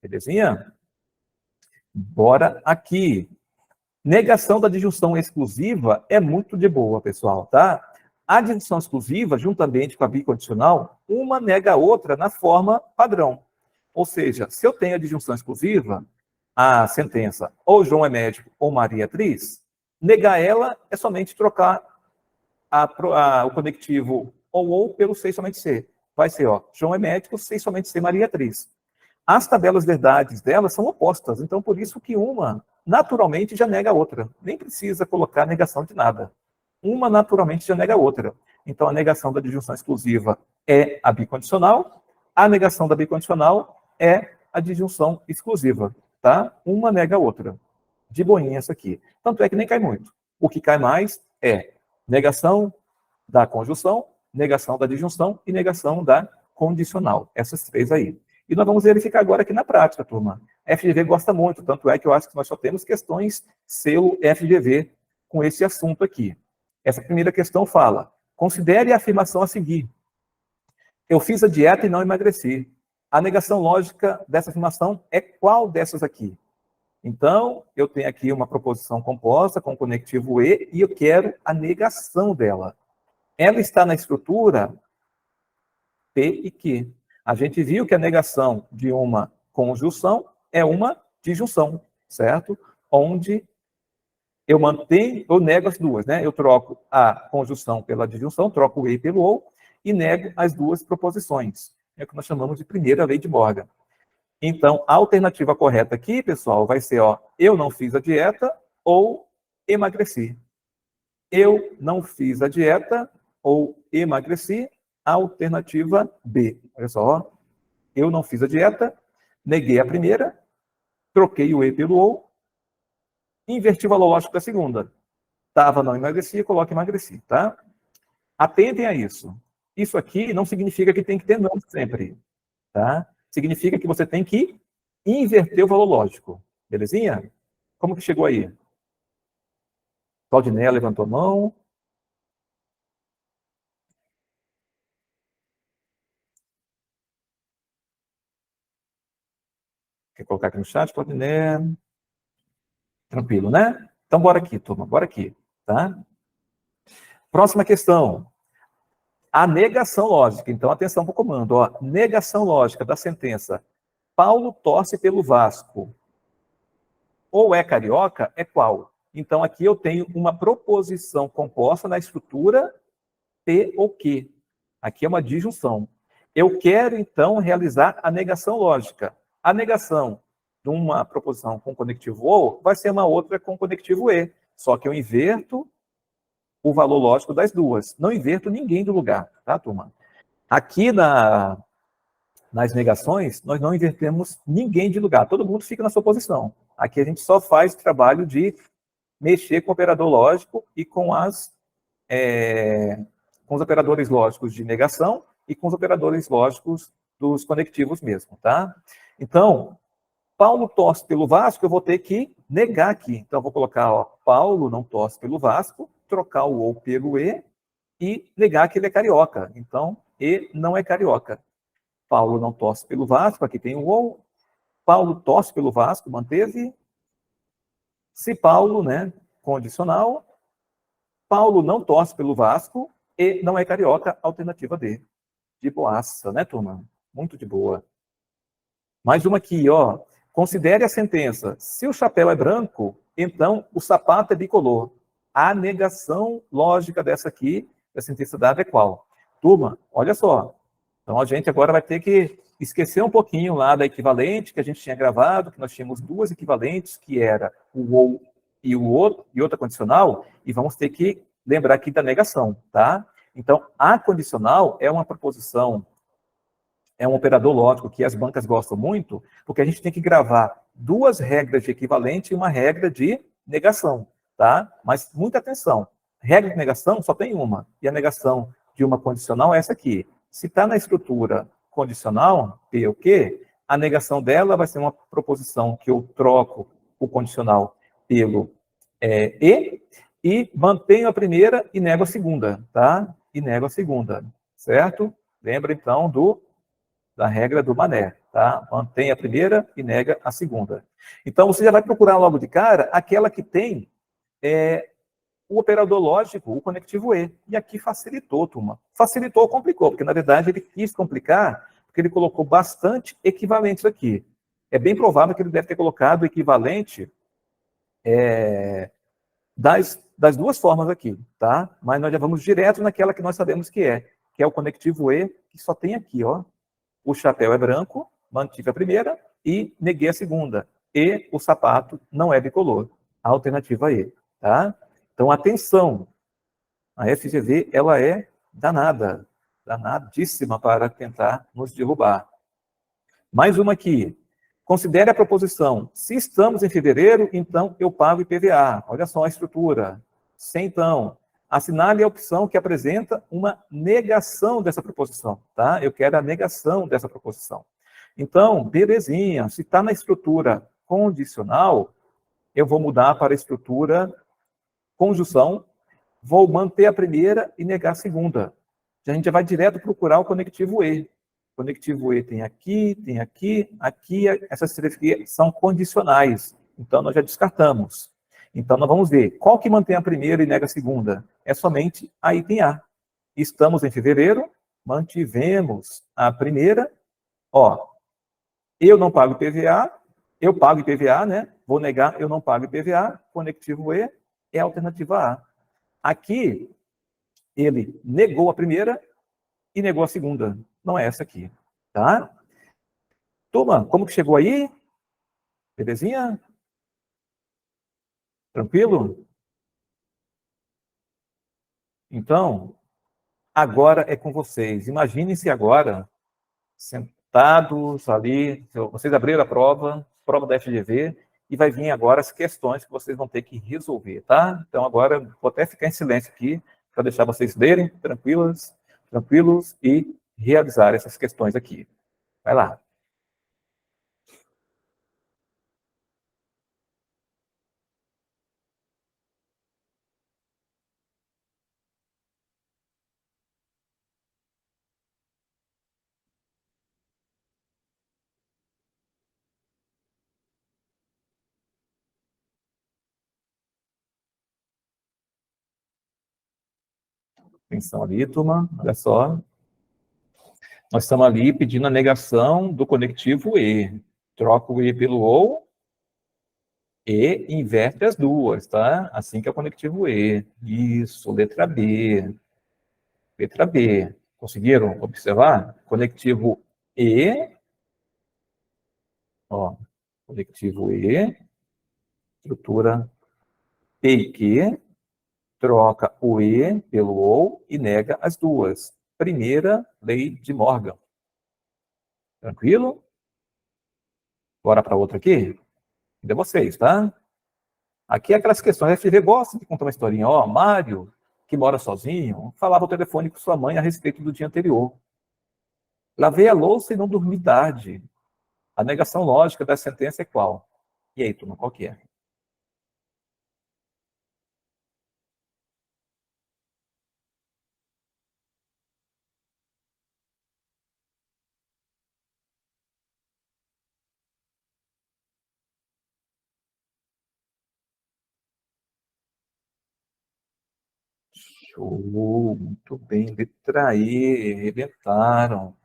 Belezinha? Bora aqui. Negação da disjunção exclusiva é muito de boa, pessoal, tá? A disjunção exclusiva, juntamente com a bicondicional, uma nega a outra na forma padrão. Ou seja, se eu tenho a disjunção exclusiva, a sentença ou João é médico ou Maria é atriz, negar ela é somente trocar o conectivo ou pelo sei somente ser. Vai ser, ó, João é médico, sei somente ser, Maria é atriz. As tabelas verdades delas são opostas, então por isso que uma naturalmente já nega a outra. Nem precisa colocar negação de nada. Uma naturalmente já nega a outra. Então a negação da disjunção exclusiva é a bicondicional, a negação da bicondicional é a disjunção exclusiva, tá? Uma nega a outra. De boinha essa aqui. Tanto é que nem cai muito. O que cai mais é negação da conjunção, negação da disjunção e negação da condicional. Essas três aí. E nós vamos verificar agora aqui na prática, turma. FGV gosta muito, tanto é que eu acho que nós só temos questões selo FGV com esse assunto aqui. Essa primeira questão fala, considere a afirmação a seguir. Eu fiz a dieta e não emagreci. A negação lógica dessa afirmação é qual dessas aqui? Então, eu tenho aqui uma proposição composta com conectivo E e eu quero a negação dela. Ela está na estrutura P e Q. A gente viu que a negação de uma conjunção é uma disjunção, certo? Onde eu mantenho, eu nego as duas, né? Eu troco a conjunção pela disjunção, troco o e pelo ou, e nego as duas proposições. É o que nós chamamos de primeira lei de Morgan. Então, a alternativa correta aqui, pessoal, vai ser, ó, eu não fiz a dieta ou emagreci. Eu não fiz a dieta ou emagreci, alternativa B. Olha só, ó, eu não fiz a dieta, neguei a primeira, troquei o e pelo ou, inverti o valor lógico da segunda. Estava, não emagreci, coloque emagreci, tá? Atentem a isso. Isso aqui não significa que tem que ter não sempre, tá? Significa que você tem que inverter o valor lógico. Belezinha? Como que chegou aí? Claudiné levantou a mão. Quer colocar aqui no chat, Claudiné? Tranquilo, né? Então, bora aqui, turma, bora aqui, tá? Próxima questão. A negação lógica. Então, atenção para o comando. Ó. Negação lógica da sentença. Paulo torce pelo Vasco. Ou é carioca, é qual? Então, aqui eu tenho uma proposição composta na estrutura P ou Q. Aqui é uma disjunção. Eu quero, então, realizar a negação lógica. A negação de uma proposição com conectivo ou vai ser uma outra com conectivo e. Só que eu inverto o valor lógico das duas. Não inverto ninguém do lugar, tá, turma? Aqui nas negações, nós não invertemos ninguém de lugar. Todo mundo fica na sua posição. Aqui a gente só faz o trabalho de mexer com o operador lógico e com os operadores lógicos de negação e com os operadores lógicos dos conectivos mesmo, tá? Então, Paulo torce pelo Vasco, eu vou ter que negar aqui. Então, eu vou colocar, ó, Paulo não torce pelo Vasco, trocar o ou pelo e negar que ele é carioca. Então, e não é carioca. Paulo não torce pelo Vasco, aqui tem o ou. Paulo torce pelo Vasco, manteve. Se Paulo, né, condicional, Paulo não torce pelo Vasco e não é carioca, alternativa D. De boaça, né, turma? Muito de boa. Mais uma aqui, ó. Considere a sentença. Se o chapéu é branco, então o sapato é bicolor. A negação lógica dessa aqui, da sentença dada, é qual? Turma, olha só. Então a gente agora vai ter que esquecer um pouquinho lá da equivalente que a gente tinha gravado, que nós tínhamos duas equivalentes, que era o ou e o outro, e outra condicional, e vamos ter que lembrar aqui da negação, tá? Então, a condicional é uma proposição, é um operador lógico que as bancas gostam muito, porque a gente tem que gravar duas regras de equivalente e uma regra de negação, tá? Mas muita atenção, regra de negação só tem uma, e a negação de uma condicional é essa aqui. Se está na estrutura condicional, P ou Q, a negação dela vai ser uma proposição que eu troco o condicional pelo e mantenho a primeira e nego a segunda, tá? E nego a segunda, certo? Lembra, então, da regra do Mané, tá? Mantém a primeira e nega a segunda. Então, você já vai procurar logo de cara aquela que tem o operador lógico, o conectivo E. E aqui facilitou, turma. Facilitou ou complicou, porque, na verdade, ele quis complicar, porque ele colocou bastante equivalentes aqui. É bem provável que ele deve ter colocado o equivalente das duas formas aqui, tá? Mas nós já vamos direto naquela que nós sabemos que é o conectivo E, que só tem aqui, ó. O chapéu é branco, mantive a primeira e neguei a segunda. E o sapato não é bicolor. A alternativa E, tá? Então, atenção. A FGV, ela é danada, danadíssima para tentar nos derrubar. Mais uma aqui. Considere a proposição. Se estamos em fevereiro, então eu pago IPVA. Olha só a estrutura. Se então, assinale a opção que apresenta uma negação dessa proposição, tá? Eu quero a negação dessa proposição. Então, belezinha. Se está na estrutura condicional, eu vou mudar para a estrutura conjunção, vou manter a primeira e negar a segunda. A gente já vai direto procurar o conectivo E. O conectivo E tem aqui, aqui. Essas três aqui são condicionais. Então, nós já descartamos. Então, nós vamos ver. Qual que mantém a primeira e nega a segunda? É somente a item A. Estamos em fevereiro, mantivemos a primeira. Ó, eu não pago IPVA, eu pago IPVA, né? Vou negar, eu não pago IPVA, conectivo E, é a alternativa A. Aqui, ele negou a primeira e negou a segunda. Não é essa aqui, tá? Turma, como que chegou aí? Belezinha? Tranquilo? Então, agora é com vocês. Imaginem-se agora, sentados ali, vocês abriram a prova da FGV, e vai vir agora as questões que vocês vão ter que resolver, tá? Então, agora, vou até ficar em silêncio aqui, para deixar vocês lerem tranquilos, e realizar essas questões aqui. Vai lá. Atenção ali, turma, olha só. Nós estamos ali pedindo a negação do conectivo E. Troca o E pelo OU e inverte as duas, tá? Assim que é o conectivo E. Isso, letra B. Letra B. Conseguiram observar? Conectivo E, ó, conectivo E, estrutura P e Q, troca o E pelo OU e nega as duas. Primeira lei de Morgan. Tranquilo? Bora para outra aqui? De vocês, tá? Aqui é aquelas questões, a FGV gosta de contar uma historinha. Ó, Mário, que mora sozinho, falava ao telefone com sua mãe a respeito do dia anterior. Lavei a louça e não dormi tarde. A negação lógica da sentença é qual? E aí, turma, qual que é? Show, muito bem, letra E, arrebentaram.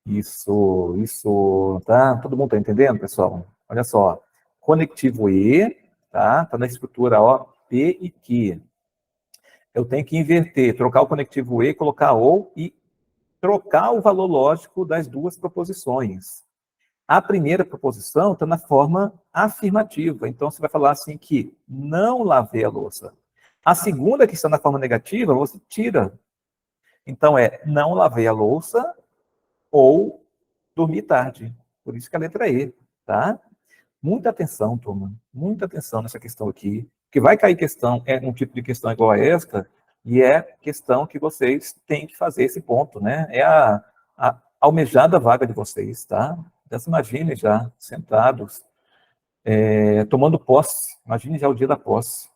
Isso, tá? Todo mundo tá entendendo, pessoal? Olha só, conectivo E, tá? Tá na estrutura, ó, P e Q. Eu tenho que inverter, trocar o conectivo E, colocar OU e trocar o valor lógico das duas proposições. A primeira proposição está na forma afirmativa, então você vai falar assim que não lavei a louça. A segunda, que está na forma negativa, você tira. Então é não lavei a louça ou dormi tarde. Por isso que a letra E, tá? Muita atenção, turma. Muita atenção nessa questão aqui. Que vai cair questão, é um tipo de questão igual a esta, e é questão que vocês têm que fazer esse ponto, né? É a almejada vaga de vocês, tá? Já se imaginem já, sentados, tomando posse. Imagine já o dia da posse.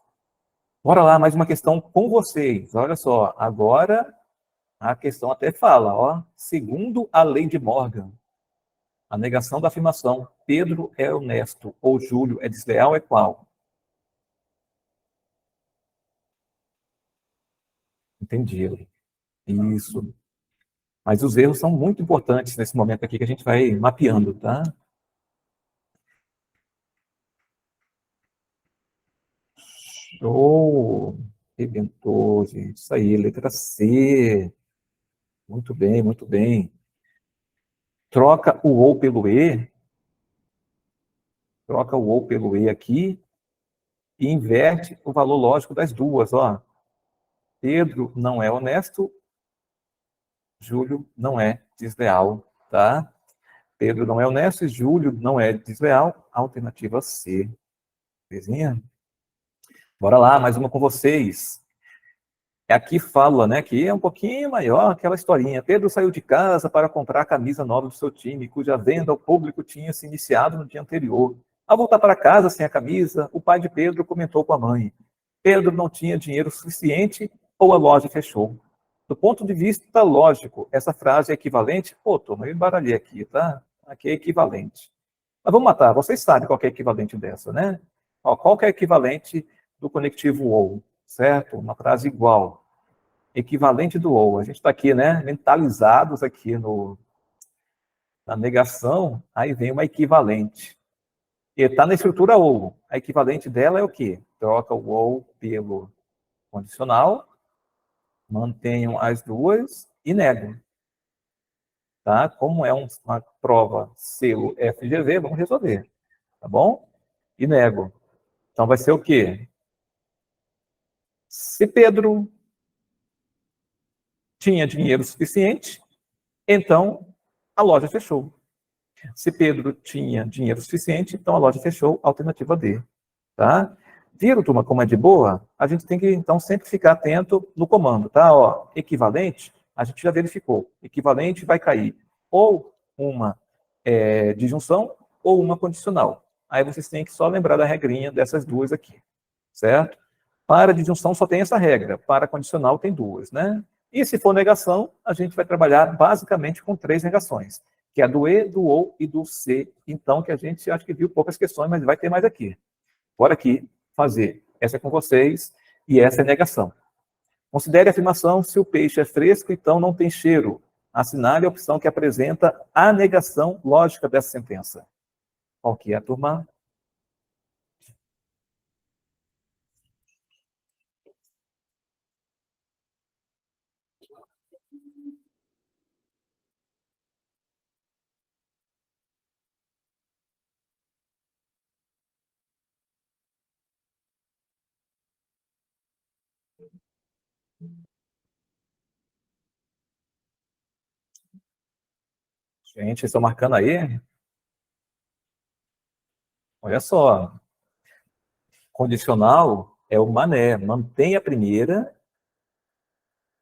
Bora lá, mais uma questão com vocês. Olha só, agora a questão até fala, ó, segundo a lei de Morgan, a negação da afirmação Pedro é honesto ou Júlio é desleal é qual? Entendi. Isso. Mas os erros são muito importantes nesse momento aqui que a gente vai mapeando, tá? Show! Rebentou, gente. Isso aí, letra C. Muito bem, muito bem. Troca o ou pelo E. Troca o ou pelo E aqui e inverte o valor lógico das duas, ó. Pedro não é honesto, Júlio não é desleal, tá? Pedro não é honesto e Júlio não é desleal. Alternativa C. Belezinha? Bora lá, mais uma com vocês. Aqui fala, né, que é um pouquinho maior aquela historinha. Pedro saiu de casa para comprar a camisa nova do seu time, cuja venda ao público tinha se iniciado no dia anterior. Ao voltar para casa sem a camisa, o pai de Pedro comentou com a mãe. Pedro não tinha dinheiro suficiente ou a loja fechou. Do ponto de vista lógico, essa frase é equivalente? Pô, turma, eu embaralhei aqui, tá? Aqui é equivalente. Mas vamos matar, vocês sabem qual é o equivalente dessa, né? Ó, qual que é o equivalente do conectivo ou, certo? Uma frase igual. Equivalente do ou. A gente está aqui, né? Mentalizados aqui na negação, aí vem uma equivalente. E está na estrutura ou. A equivalente dela é o quê? Troca o ou pelo condicional, mantenho as duas e nego. Tá? Como é uma prova selo FGV, vamos resolver. Tá bom? E nego. Então vai ser o quê? Se Pedro tinha dinheiro suficiente, então a loja fechou. Se Pedro tinha dinheiro suficiente, então a loja fechou, alternativa D. Tá? Viram, turma, como é de boa? A gente tem que, então, sempre ficar atento no comando, tá? Ó, equivalente, a gente já verificou. Equivalente vai cair ou uma disjunção ou uma condicional. Aí vocês têm que só lembrar da regrinha dessas duas aqui, certo? Para disjunção só tem essa regra, para condicional tem duas, né? E se for negação, a gente vai trabalhar basicamente com 3 negações, que é a do E, do OU e do C. Então, que a gente acho que viu poucas questões, mas vai ter mais aqui. Bora aqui fazer. Essa é com vocês e essa é negação. Considere a afirmação: se o peixe é fresco, então não tem cheiro. Assinale a opção que apresenta a negação lógica dessa sentença. Qual que é, turma? Gente, vocês estão marcando aí? Olha só. Condicional é o mané. Mantém a primeira,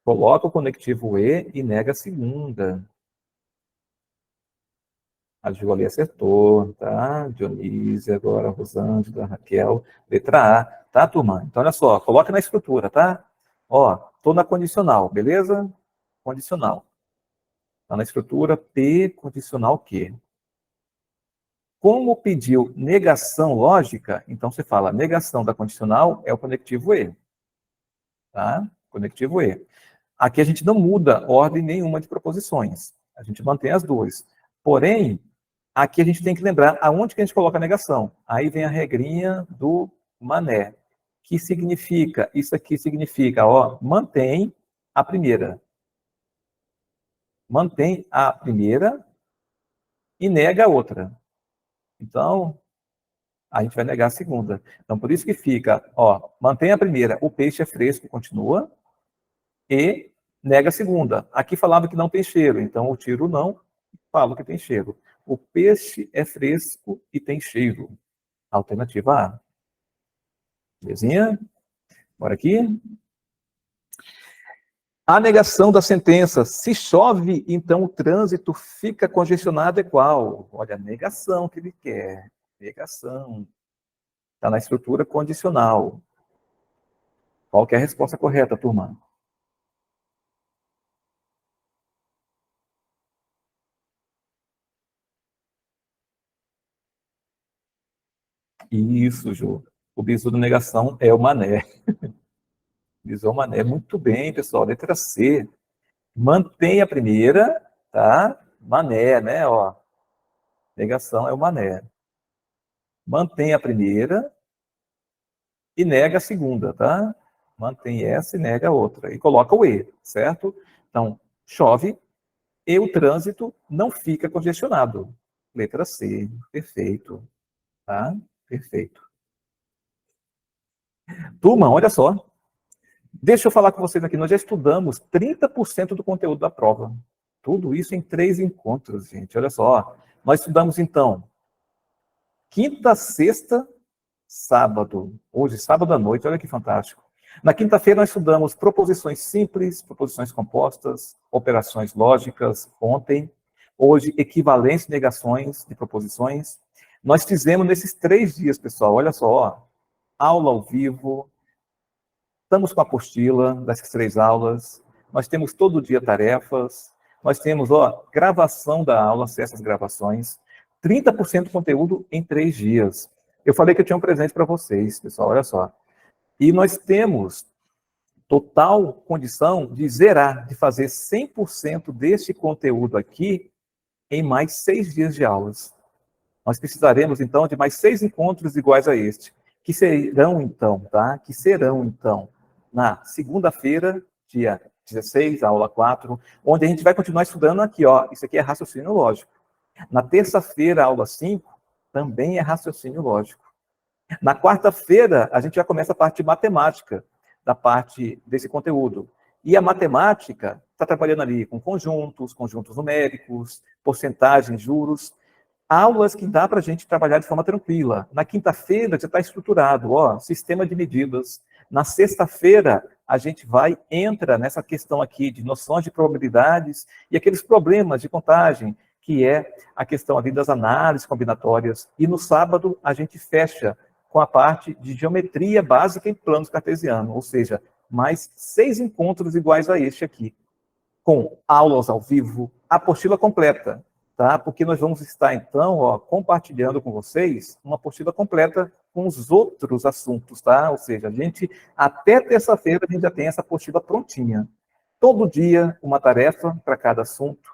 coloca o conectivo E nega a segunda. A Ju ali acertou, tá? Dionísia, agora a Rosângela, Raquel. Letra A, tá, turma? Então, olha só, coloca na estrutura, tá? Ó, tô na condicional, beleza? Condicional. Tá na estrutura P, condicional Q. Como pediu negação lógica, então você fala negação da condicional é o conectivo E, tá? Conectivo E. Aqui a gente não muda ordem nenhuma de proposições. A gente mantém as duas. Porém, aqui a gente tem que lembrar aonde que a gente coloca a negação. Aí vem a regrinha do mané, que significa, isso aqui significa, ó, mantém a primeira. Mantém a primeira e nega a outra. Então, a gente vai negar a segunda. Então, por isso que fica, ó, mantém a primeira, o peixe é fresco, continua, e nega a segunda. Aqui falava que não tem cheiro, então eu tiro não, falo que tem cheiro. O peixe é fresco e tem cheiro. Alternativa A. Belezinha? Bora aqui. A negação da sentença. Se chove, então o trânsito fica congestionado é qual? Olha, a negação que ele quer. Negação. Está na estrutura condicional. Qual que é a resposta correta, turma? Isso, Ju. O bizu da negação é o mané. Bizu é o mané. Muito bem, pessoal. Letra C. Mantém a primeira, tá? Mané, né? Ó. Negação é o mané. Mantém a primeira e nega a segunda, tá? Mantém essa e nega a outra. E coloca o E, certo? Então, chove e o trânsito não fica congestionado. Letra C. Perfeito. Tá? Perfeito. Turma, olha só. Deixa eu falar com vocês aqui. Nós já estudamos 30% do conteúdo da prova. Tudo isso em 3 encontros, gente. Olha só. Nós estudamos, então, quinta, sexta, sábado. Hoje, sábado à noite. Olha que fantástico. Na quinta-feira, nós estudamos proposições simples, proposições compostas, operações lógicas, ontem. Hoje, equivalência e negações de proposições. Nós fizemos nesses 3 dias, pessoal. Olha só. Ó, aula ao vivo. Estamos com a apostila das 3 aulas, nós temos todo dia tarefas, nós temos, ó, gravação da aula, acesso às gravações, 30% do conteúdo em 3 dias. Eu falei que eu tinha um presente para vocês, pessoal, olha só. E nós temos total condição de zerar, de fazer 100% deste conteúdo aqui em mais 6 dias de aulas. Nós precisaremos, então, de mais 6 encontros iguais a este, que serão, então, tá? Que serão, então, na segunda-feira, dia 16, aula 4, onde a gente vai continuar estudando aqui, ó, isso aqui é raciocínio lógico. Na terça-feira, aula 5, também é raciocínio lógico. Na quarta-feira, a gente já começa a parte de matemática, da parte desse conteúdo. E a matemática está trabalhando ali com conjuntos, conjuntos numéricos, porcentagens, juros, aulas que dá para a gente trabalhar de forma tranquila. Na quinta-feira já está estruturado, ó, sistema de medidas. Na sexta-feira, a gente entra nessa questão aqui de noções de probabilidades e aqueles problemas de contagem, que é a questão ali das análises combinatórias. E no sábado, a gente fecha com a parte de geometria básica em planos cartesianos, ou seja, mais 6 encontros iguais a este aqui, com aulas ao vivo, apostila completa, tá? Porque nós vamos estar, então, ó, compartilhando com vocês uma apostila completa com os outros assuntos, tá? Ou seja, a gente, até terça-feira, a gente já tem essa apostila prontinha. Todo dia, uma tarefa para cada assunto.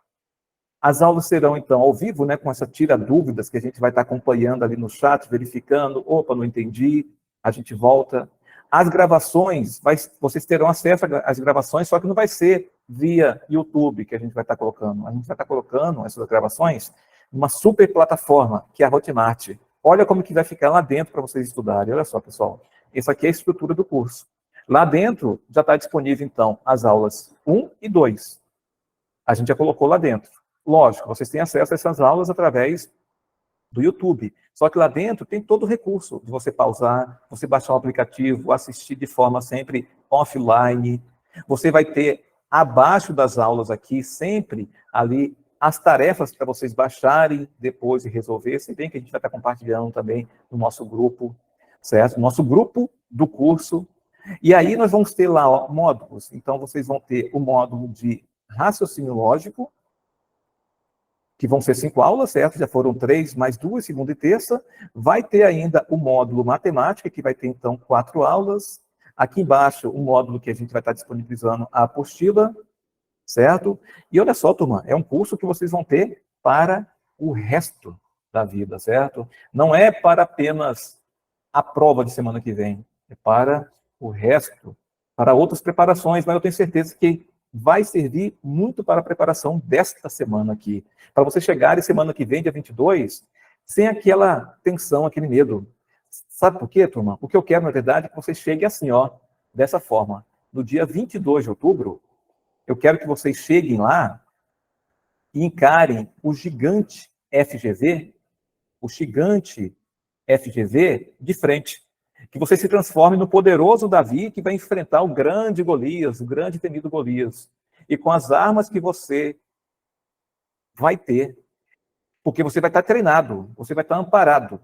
As aulas serão, então, ao vivo, né, com essa tira-dúvidas que a gente vai estar acompanhando ali no chat, verificando, opa, não entendi, a gente volta. As gravações, vocês terão acesso às gravações, só que não vai ser via YouTube que a gente vai estar colocando. A gente vai estar colocando essas gravações numa super plataforma, que é a Hotmart. Olha como que vai ficar lá dentro para vocês estudarem. Olha só, pessoal. Essa aqui é a estrutura do curso. Lá dentro já está disponível, então, as aulas 1 e 2. A gente já colocou lá dentro. Lógico, vocês têm acesso a essas aulas através do YouTube. Só que lá dentro tem todo o recurso de você pausar, você baixar o aplicativo, assistir de forma sempre offline. Você vai ter abaixo das aulas aqui, sempre ali, as tarefas para vocês baixarem depois e resolver. Se bem que a gente vai estar compartilhando também no nosso grupo, certo? Nosso grupo do curso. E aí nós vamos ter lá, ó, módulos. Então vocês vão ter o módulo de raciocínio lógico, que vão ser 5 aulas, certo? Já foram 3, mais 2, segunda e terça. Vai ter ainda o módulo matemática, que vai ter, então, 4 aulas. Aqui embaixo, o módulo que a gente vai estar disponibilizando a apostila, certo? E olha só, turma, é um curso que vocês vão ter para o resto da vida, certo? Não é para apenas a prova de semana que vem, é para o resto, para outras preparações, mas eu tenho certeza que vai servir muito para a preparação desta semana aqui. Para você chegar semana que vem, dia 22, sem aquela tensão, aquele medo. Sabe por quê, turma? O que eu quero, na verdade, é que você chegue assim, ó, dessa forma. No dia 22 de outubro, eu quero que vocês cheguem lá e encarem o gigante FGV de frente. Que você se transforme no poderoso Davi que vai enfrentar o grande Golias, o grande temido Golias. E com as armas que você vai ter, porque você vai estar treinado, você vai estar amparado,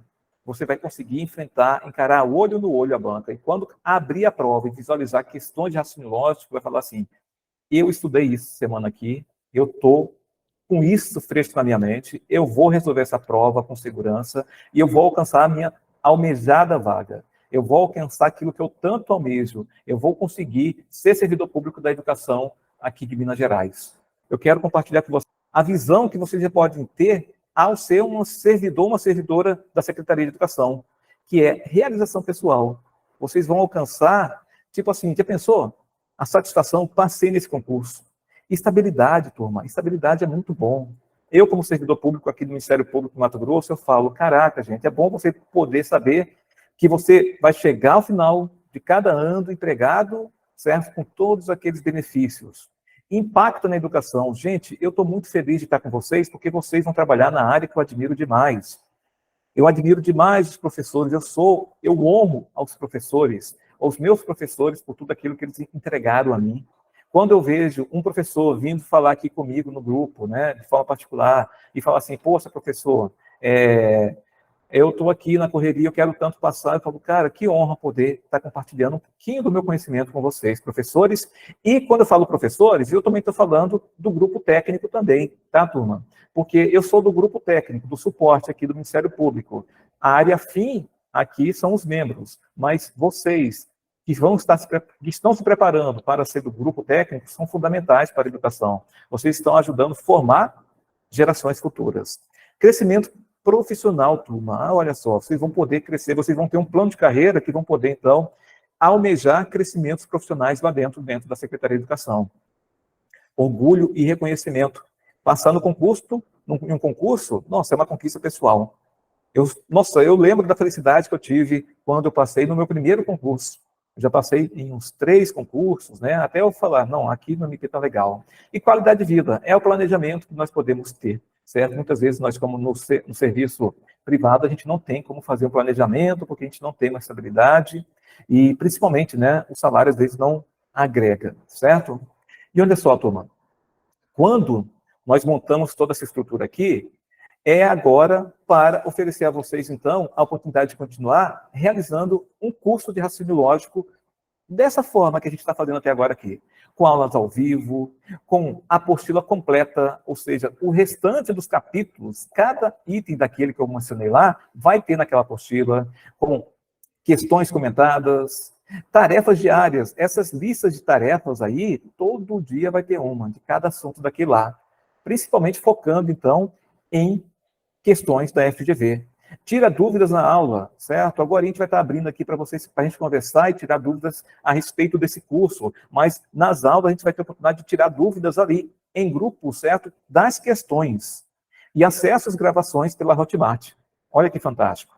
você vai conseguir enfrentar, encarar olho no olho a banca. E quando abrir a prova e visualizar questões de raciocínio lógico, vai falar assim, eu estudei isso semana aqui, eu estou com isso fresco na minha mente, eu vou resolver essa prova com segurança e eu vou alcançar a minha almejada vaga. Eu vou alcançar aquilo que eu tanto almejo. Eu vou conseguir ser servidor público da educação aqui de Minas Gerais. Eu quero compartilhar com vocês a visão que vocês já podem ter ao ser um servidor, uma servidora da Secretaria de Educação, que é realização pessoal. Vocês vão alcançar, tipo assim, já pensou? A satisfação, passei nesse concurso. Estabilidade, turma. Estabilidade é muito bom. Eu, como servidor público aqui do Ministério Público do Mato Grosso, eu falo, caraca, gente, é bom você poder saber que você vai chegar ao final de cada ano empregado, certo? Com todos aqueles benefícios. Impacto na educação. Gente, eu estou muito feliz de estar com vocês, porque vocês vão trabalhar na área que eu admiro demais. Eu admiro demais os professores, eu honro aos professores, aos meus professores, por tudo aquilo que eles entregaram a mim. Quando eu vejo um professor vindo falar aqui comigo no grupo, né, de forma particular, e falar assim, poxa, professor, eu estou aqui na correria, eu quero tanto passar. Eu falo, cara, que honra poder estar compartilhando um pouquinho do meu conhecimento com vocês, professores. E quando eu falo professores, eu também estou falando do grupo técnico também, tá, turma? Porque eu sou do grupo técnico, do suporte aqui do Ministério Público. A área fim aqui são os membros, mas vocês que estão se preparando para ser do grupo técnico são fundamentais para a educação. Vocês estão ajudando a formar gerações futuras. Crescimento profissional, turma. Olha só, vocês vão poder crescer, vocês vão ter um plano de carreira que vão poder, então, almejar crescimentos profissionais lá dentro da Secretaria de Educação. Orgulho e reconhecimento. Passar no concurso, em um concurso, nossa, é uma conquista pessoal. Eu lembro da felicidade que eu tive quando eu passei no meu primeiro concurso. Eu já passei em uns 3 concursos, né? Até eu falar, não, aqui no MIP está legal. E qualidade de vida é o planejamento que nós podemos ter, certo? Muitas vezes nós, como no serviço privado, a gente não tem como fazer um planejamento, porque a gente não tem uma estabilidade e, principalmente, né, o salário às vezes não agrega, certo? E olha só, turma, quando nós montamos toda essa estrutura aqui, é agora para oferecer a vocês, então, a oportunidade de continuar realizando um curso de raciocínio lógico dessa forma que a gente está fazendo até agora aqui, com aulas ao vivo, com a apostila completa, ou seja, o restante dos capítulos, cada item daquele que eu mencionei lá, vai ter naquela apostila, com questões comentadas, tarefas diárias. Essas listas de tarefas aí, todo dia vai ter uma, de cada assunto daqui lá, principalmente focando, então, em questões da FGV. Tira dúvidas na aula, certo? Agora a gente vai estar abrindo aqui para vocês, para a gente conversar e tirar dúvidas a respeito desse curso, mas nas aulas a gente vai ter a oportunidade de tirar dúvidas ali, em grupo, certo? Das questões. E acesso às gravações pela Hotmart. Olha que fantástico.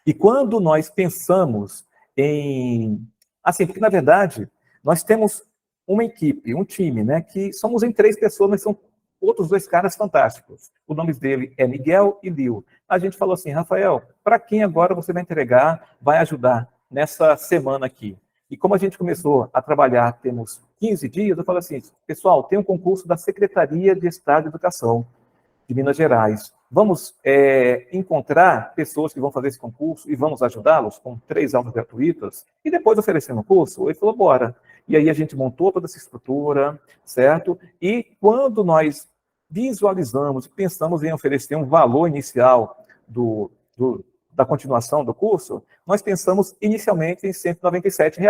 E quando nós pensamos em... Assim, porque na verdade, nós temos uma equipe, um time, né? Que somos em 3 pessoas, mas são outros 2 caras fantásticos. O nome dele é Miguel e Lil. A gente falou assim, Rafael, para quem agora você vai entregar, vai ajudar nessa semana aqui? E como a gente começou a trabalhar, temos 15 dias, eu falo assim, pessoal, tem um concurso da Secretaria de Estado de Educação de Minas Gerais. Vamos encontrar pessoas que vão fazer esse concurso e vamos ajudá-los com 3 aulas gratuitas e depois oferecendo o curso? Ele falou, bora. E aí a gente montou toda essa estrutura, certo? E quando nós visualizamos e pensamos em oferecer um valor inicial da continuação do curso, nós pensamos inicialmente em R$ 197.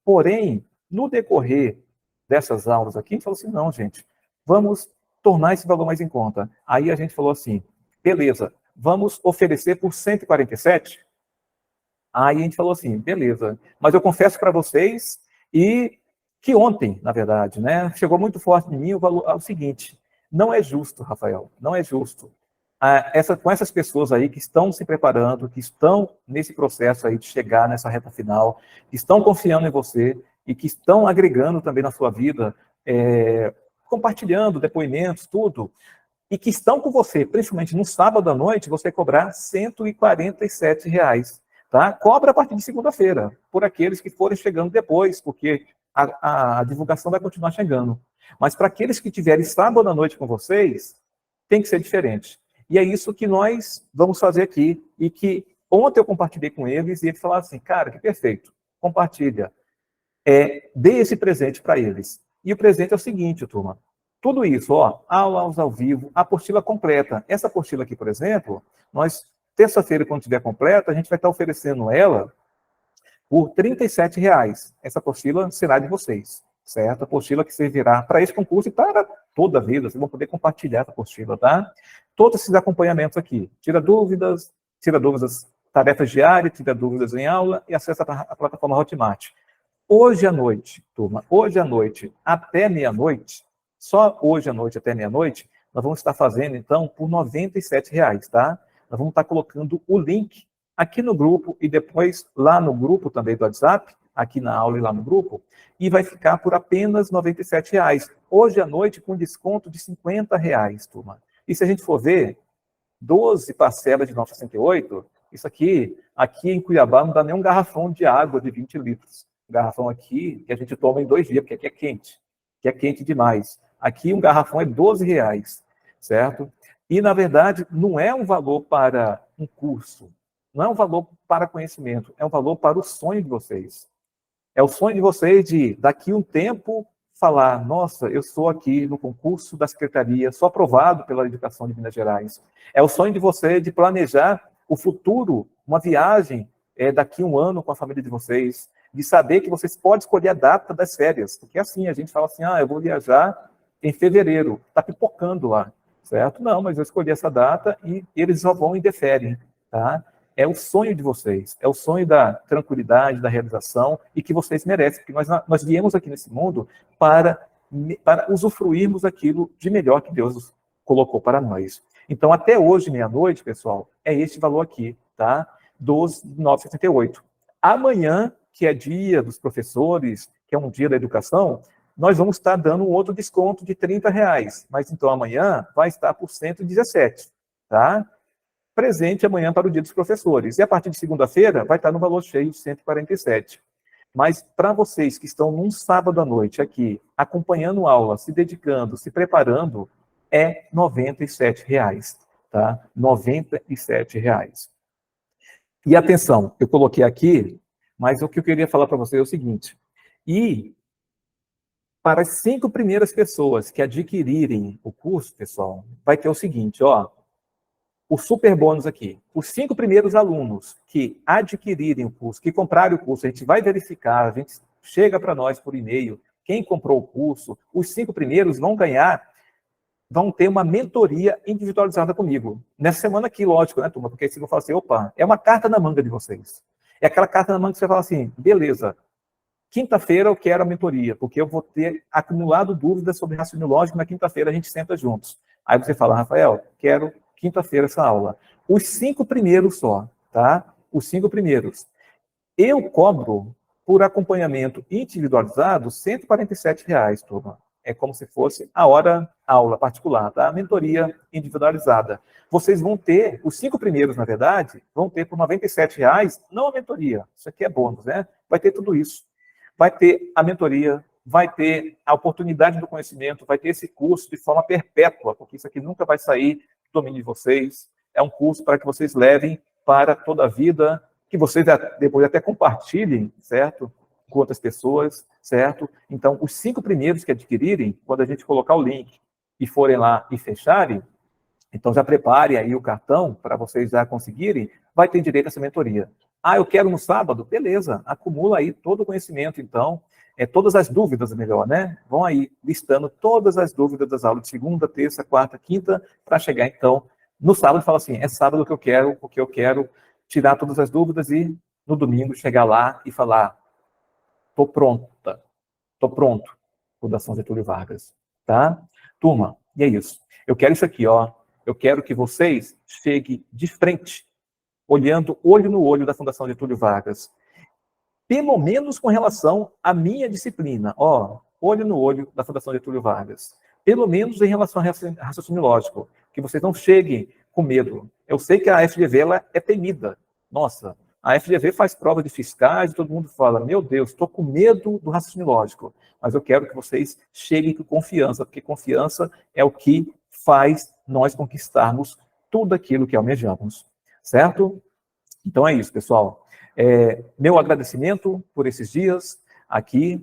Porém, no decorrer dessas aulas aqui, a gente falou assim, não, gente, vamos tornar esse valor mais em conta. Aí a gente falou assim, beleza, vamos oferecer por 147? Aí a gente falou assim, beleza, mas eu confesso para vocês e que ontem, na verdade, né, chegou muito forte em mim o seguinte, não é justo, Rafael, não é justo. Com essas pessoas aí que estão se preparando, que estão nesse processo aí de chegar nessa reta final, que estão confiando em você e que estão agregando também na sua vida, compartilhando depoimentos, tudo, e que estão com você, principalmente no sábado à noite, você cobrar R$ 147, tá? Cobra a partir de segunda-feira, por aqueles que forem chegando depois, porque a divulgação vai continuar chegando. Mas para aqueles que tiverem sábado à noite com vocês, tem que ser diferente. E é isso que nós vamos fazer aqui, e que ontem eu compartilhei com eles, e eles falaram assim, cara, que perfeito, compartilha. Dê esse presente para eles. E o presente é o seguinte, turma, tudo isso, ó, aulas ao vivo, apostila completa. Essa apostila aqui, por exemplo, nós, terça-feira, quando tiver completa, a gente vai estar oferecendo ela por R$ 37. Essa apostila será de vocês, certo? A apostila que servirá para esse concurso e para toda a vida. Vocês vão poder compartilhar essa apostila, tá? Todos esses acompanhamentos aqui. Tira dúvidas, tarefas diárias, tira dúvidas em aula e acessa a plataforma Hotmart. Hoje à noite, turma, hoje à noite até meia-noite, só hoje à noite até meia-noite, nós vamos estar fazendo, então, por R$ 97, tá? Nós vamos estar colocando o link aqui no grupo e depois lá no grupo também do WhatsApp, aqui na aula e lá no grupo, e vai ficar por apenas R$ 97. Hoje à noite com desconto de R$ 50, turma. E se a gente for ver, 12 parcelas de R$ 9,68, isso aqui em Cuiabá não dá nem um garrafão de água de 20 litros. Um garrafão aqui que a gente toma em 2 dias, porque aqui é quente demais. Aqui um garrafão é R$ 12, certo? E, na verdade, não é um valor para um curso, não é um valor para conhecimento, é um valor para o sonho de vocês. É o sonho de vocês de, daqui a um tempo, falar, nossa, eu sou aqui no concurso da Secretaria, sou aprovado pela Educação de Minas Gerais. É o sonho de você de planejar o futuro, uma viagem daqui a um ano com a família de vocês, de saber que vocês podem escolher a data das férias, porque assim, a gente fala assim, eu vou viajar em fevereiro, está pipocando lá, certo? Não, mas eu escolhi essa data e eles só vão e deferem, tá? É o sonho de vocês, é o sonho da tranquilidade, da realização e que vocês merecem, porque nós viemos aqui nesse mundo para usufruirmos aquilo de melhor que Deus colocou para nós. Então, até hoje, meia-noite, pessoal, é este valor aqui, tá? 12.968. Amanhã, que é dia dos professores, que é um dia da educação, nós vamos estar dando um outro desconto de R$30, mas então amanhã vai estar por 117, tá? Presente amanhã para o dia dos professores. E a partir de segunda-feira vai estar no valor cheio, 147. Mas para vocês que estão num sábado à noite aqui, acompanhando aula, se dedicando, se preparando, é R$97, tá? R$97. E atenção, eu coloquei aqui, mas o que eu queria falar para vocês é o seguinte, e para as 5 primeiras pessoas que adquirirem o curso, pessoal, vai ter o seguinte, ó, o super bônus aqui. Os 5 primeiros alunos que adquirirem o curso, que comprarem o curso, a gente vai verificar, a gente chega para nós por e-mail, quem comprou o curso, os 5 primeiros vão ter uma mentoria individualizada comigo. Nessa semana aqui, lógico, né, turma? Porque se eu falar assim, opa, é uma carta na manga de vocês. É aquela carta na manga que você fala assim, beleza, quinta-feira eu quero a mentoria, porque eu vou ter acumulado dúvidas sobre raciocínio lógico, na quinta-feira a gente senta juntos. Aí você fala, Rafael, quero quinta-feira essa aula. Os 5 primeiros só, tá? Os 5 primeiros. Eu cobro, por acompanhamento individualizado, R$147, turma. É como se fosse a aula particular, tá? A mentoria individualizada. Vocês vão ter, os 5 primeiros, na verdade, vão ter por R$97, não a mentoria. Isso aqui é bônus, né? Vai ter tudo isso. Vai ter a mentoria, vai ter a oportunidade do conhecimento, vai ter esse curso de forma perpétua, porque isso aqui nunca vai sair do domínio de vocês. É um curso para que vocês levem para toda a vida, que vocês depois até compartilhem, certo? Com outras pessoas, certo? Então, os 5 primeiros que adquirirem, quando a gente colocar o link e forem lá e fecharem, então já preparem aí o cartão para vocês já conseguirem, vai ter direito a essa mentoria. Ah, eu quero no sábado? Beleza, acumula aí todo o conhecimento, então, todas as dúvidas, melhor, né? Vão aí listando todas as dúvidas das aulas de segunda, terça, quarta, quinta, para chegar, então, no sábado e falar assim, é sábado que eu quero, porque eu quero tirar todas as dúvidas e, no domingo, chegar lá e falar, estou pronta, estou pronto, Fundação Getúlio Vargas, tá? Turma, e é isso. Eu quero isso aqui, ó. Eu quero que vocês cheguem de frente, olhando olho no olho da Fundação Getúlio Vargas. Pelo menos com relação à minha disciplina. Ó, olho no olho da Fundação Getúlio Vargas. Pelo menos em relação ao raciocínio lógico. Que vocês não cheguem com medo. Eu sei que a FGV ela é temida. Nossa, a FGV faz prova de fiscais e todo mundo fala, meu Deus, estou com medo do raciocínio lógico. Mas eu quero que vocês cheguem com confiança, porque confiança é o que faz nós conquistarmos tudo aquilo que almejamos. Certo? Então é isso, pessoal. Meu agradecimento por esses dias aqui.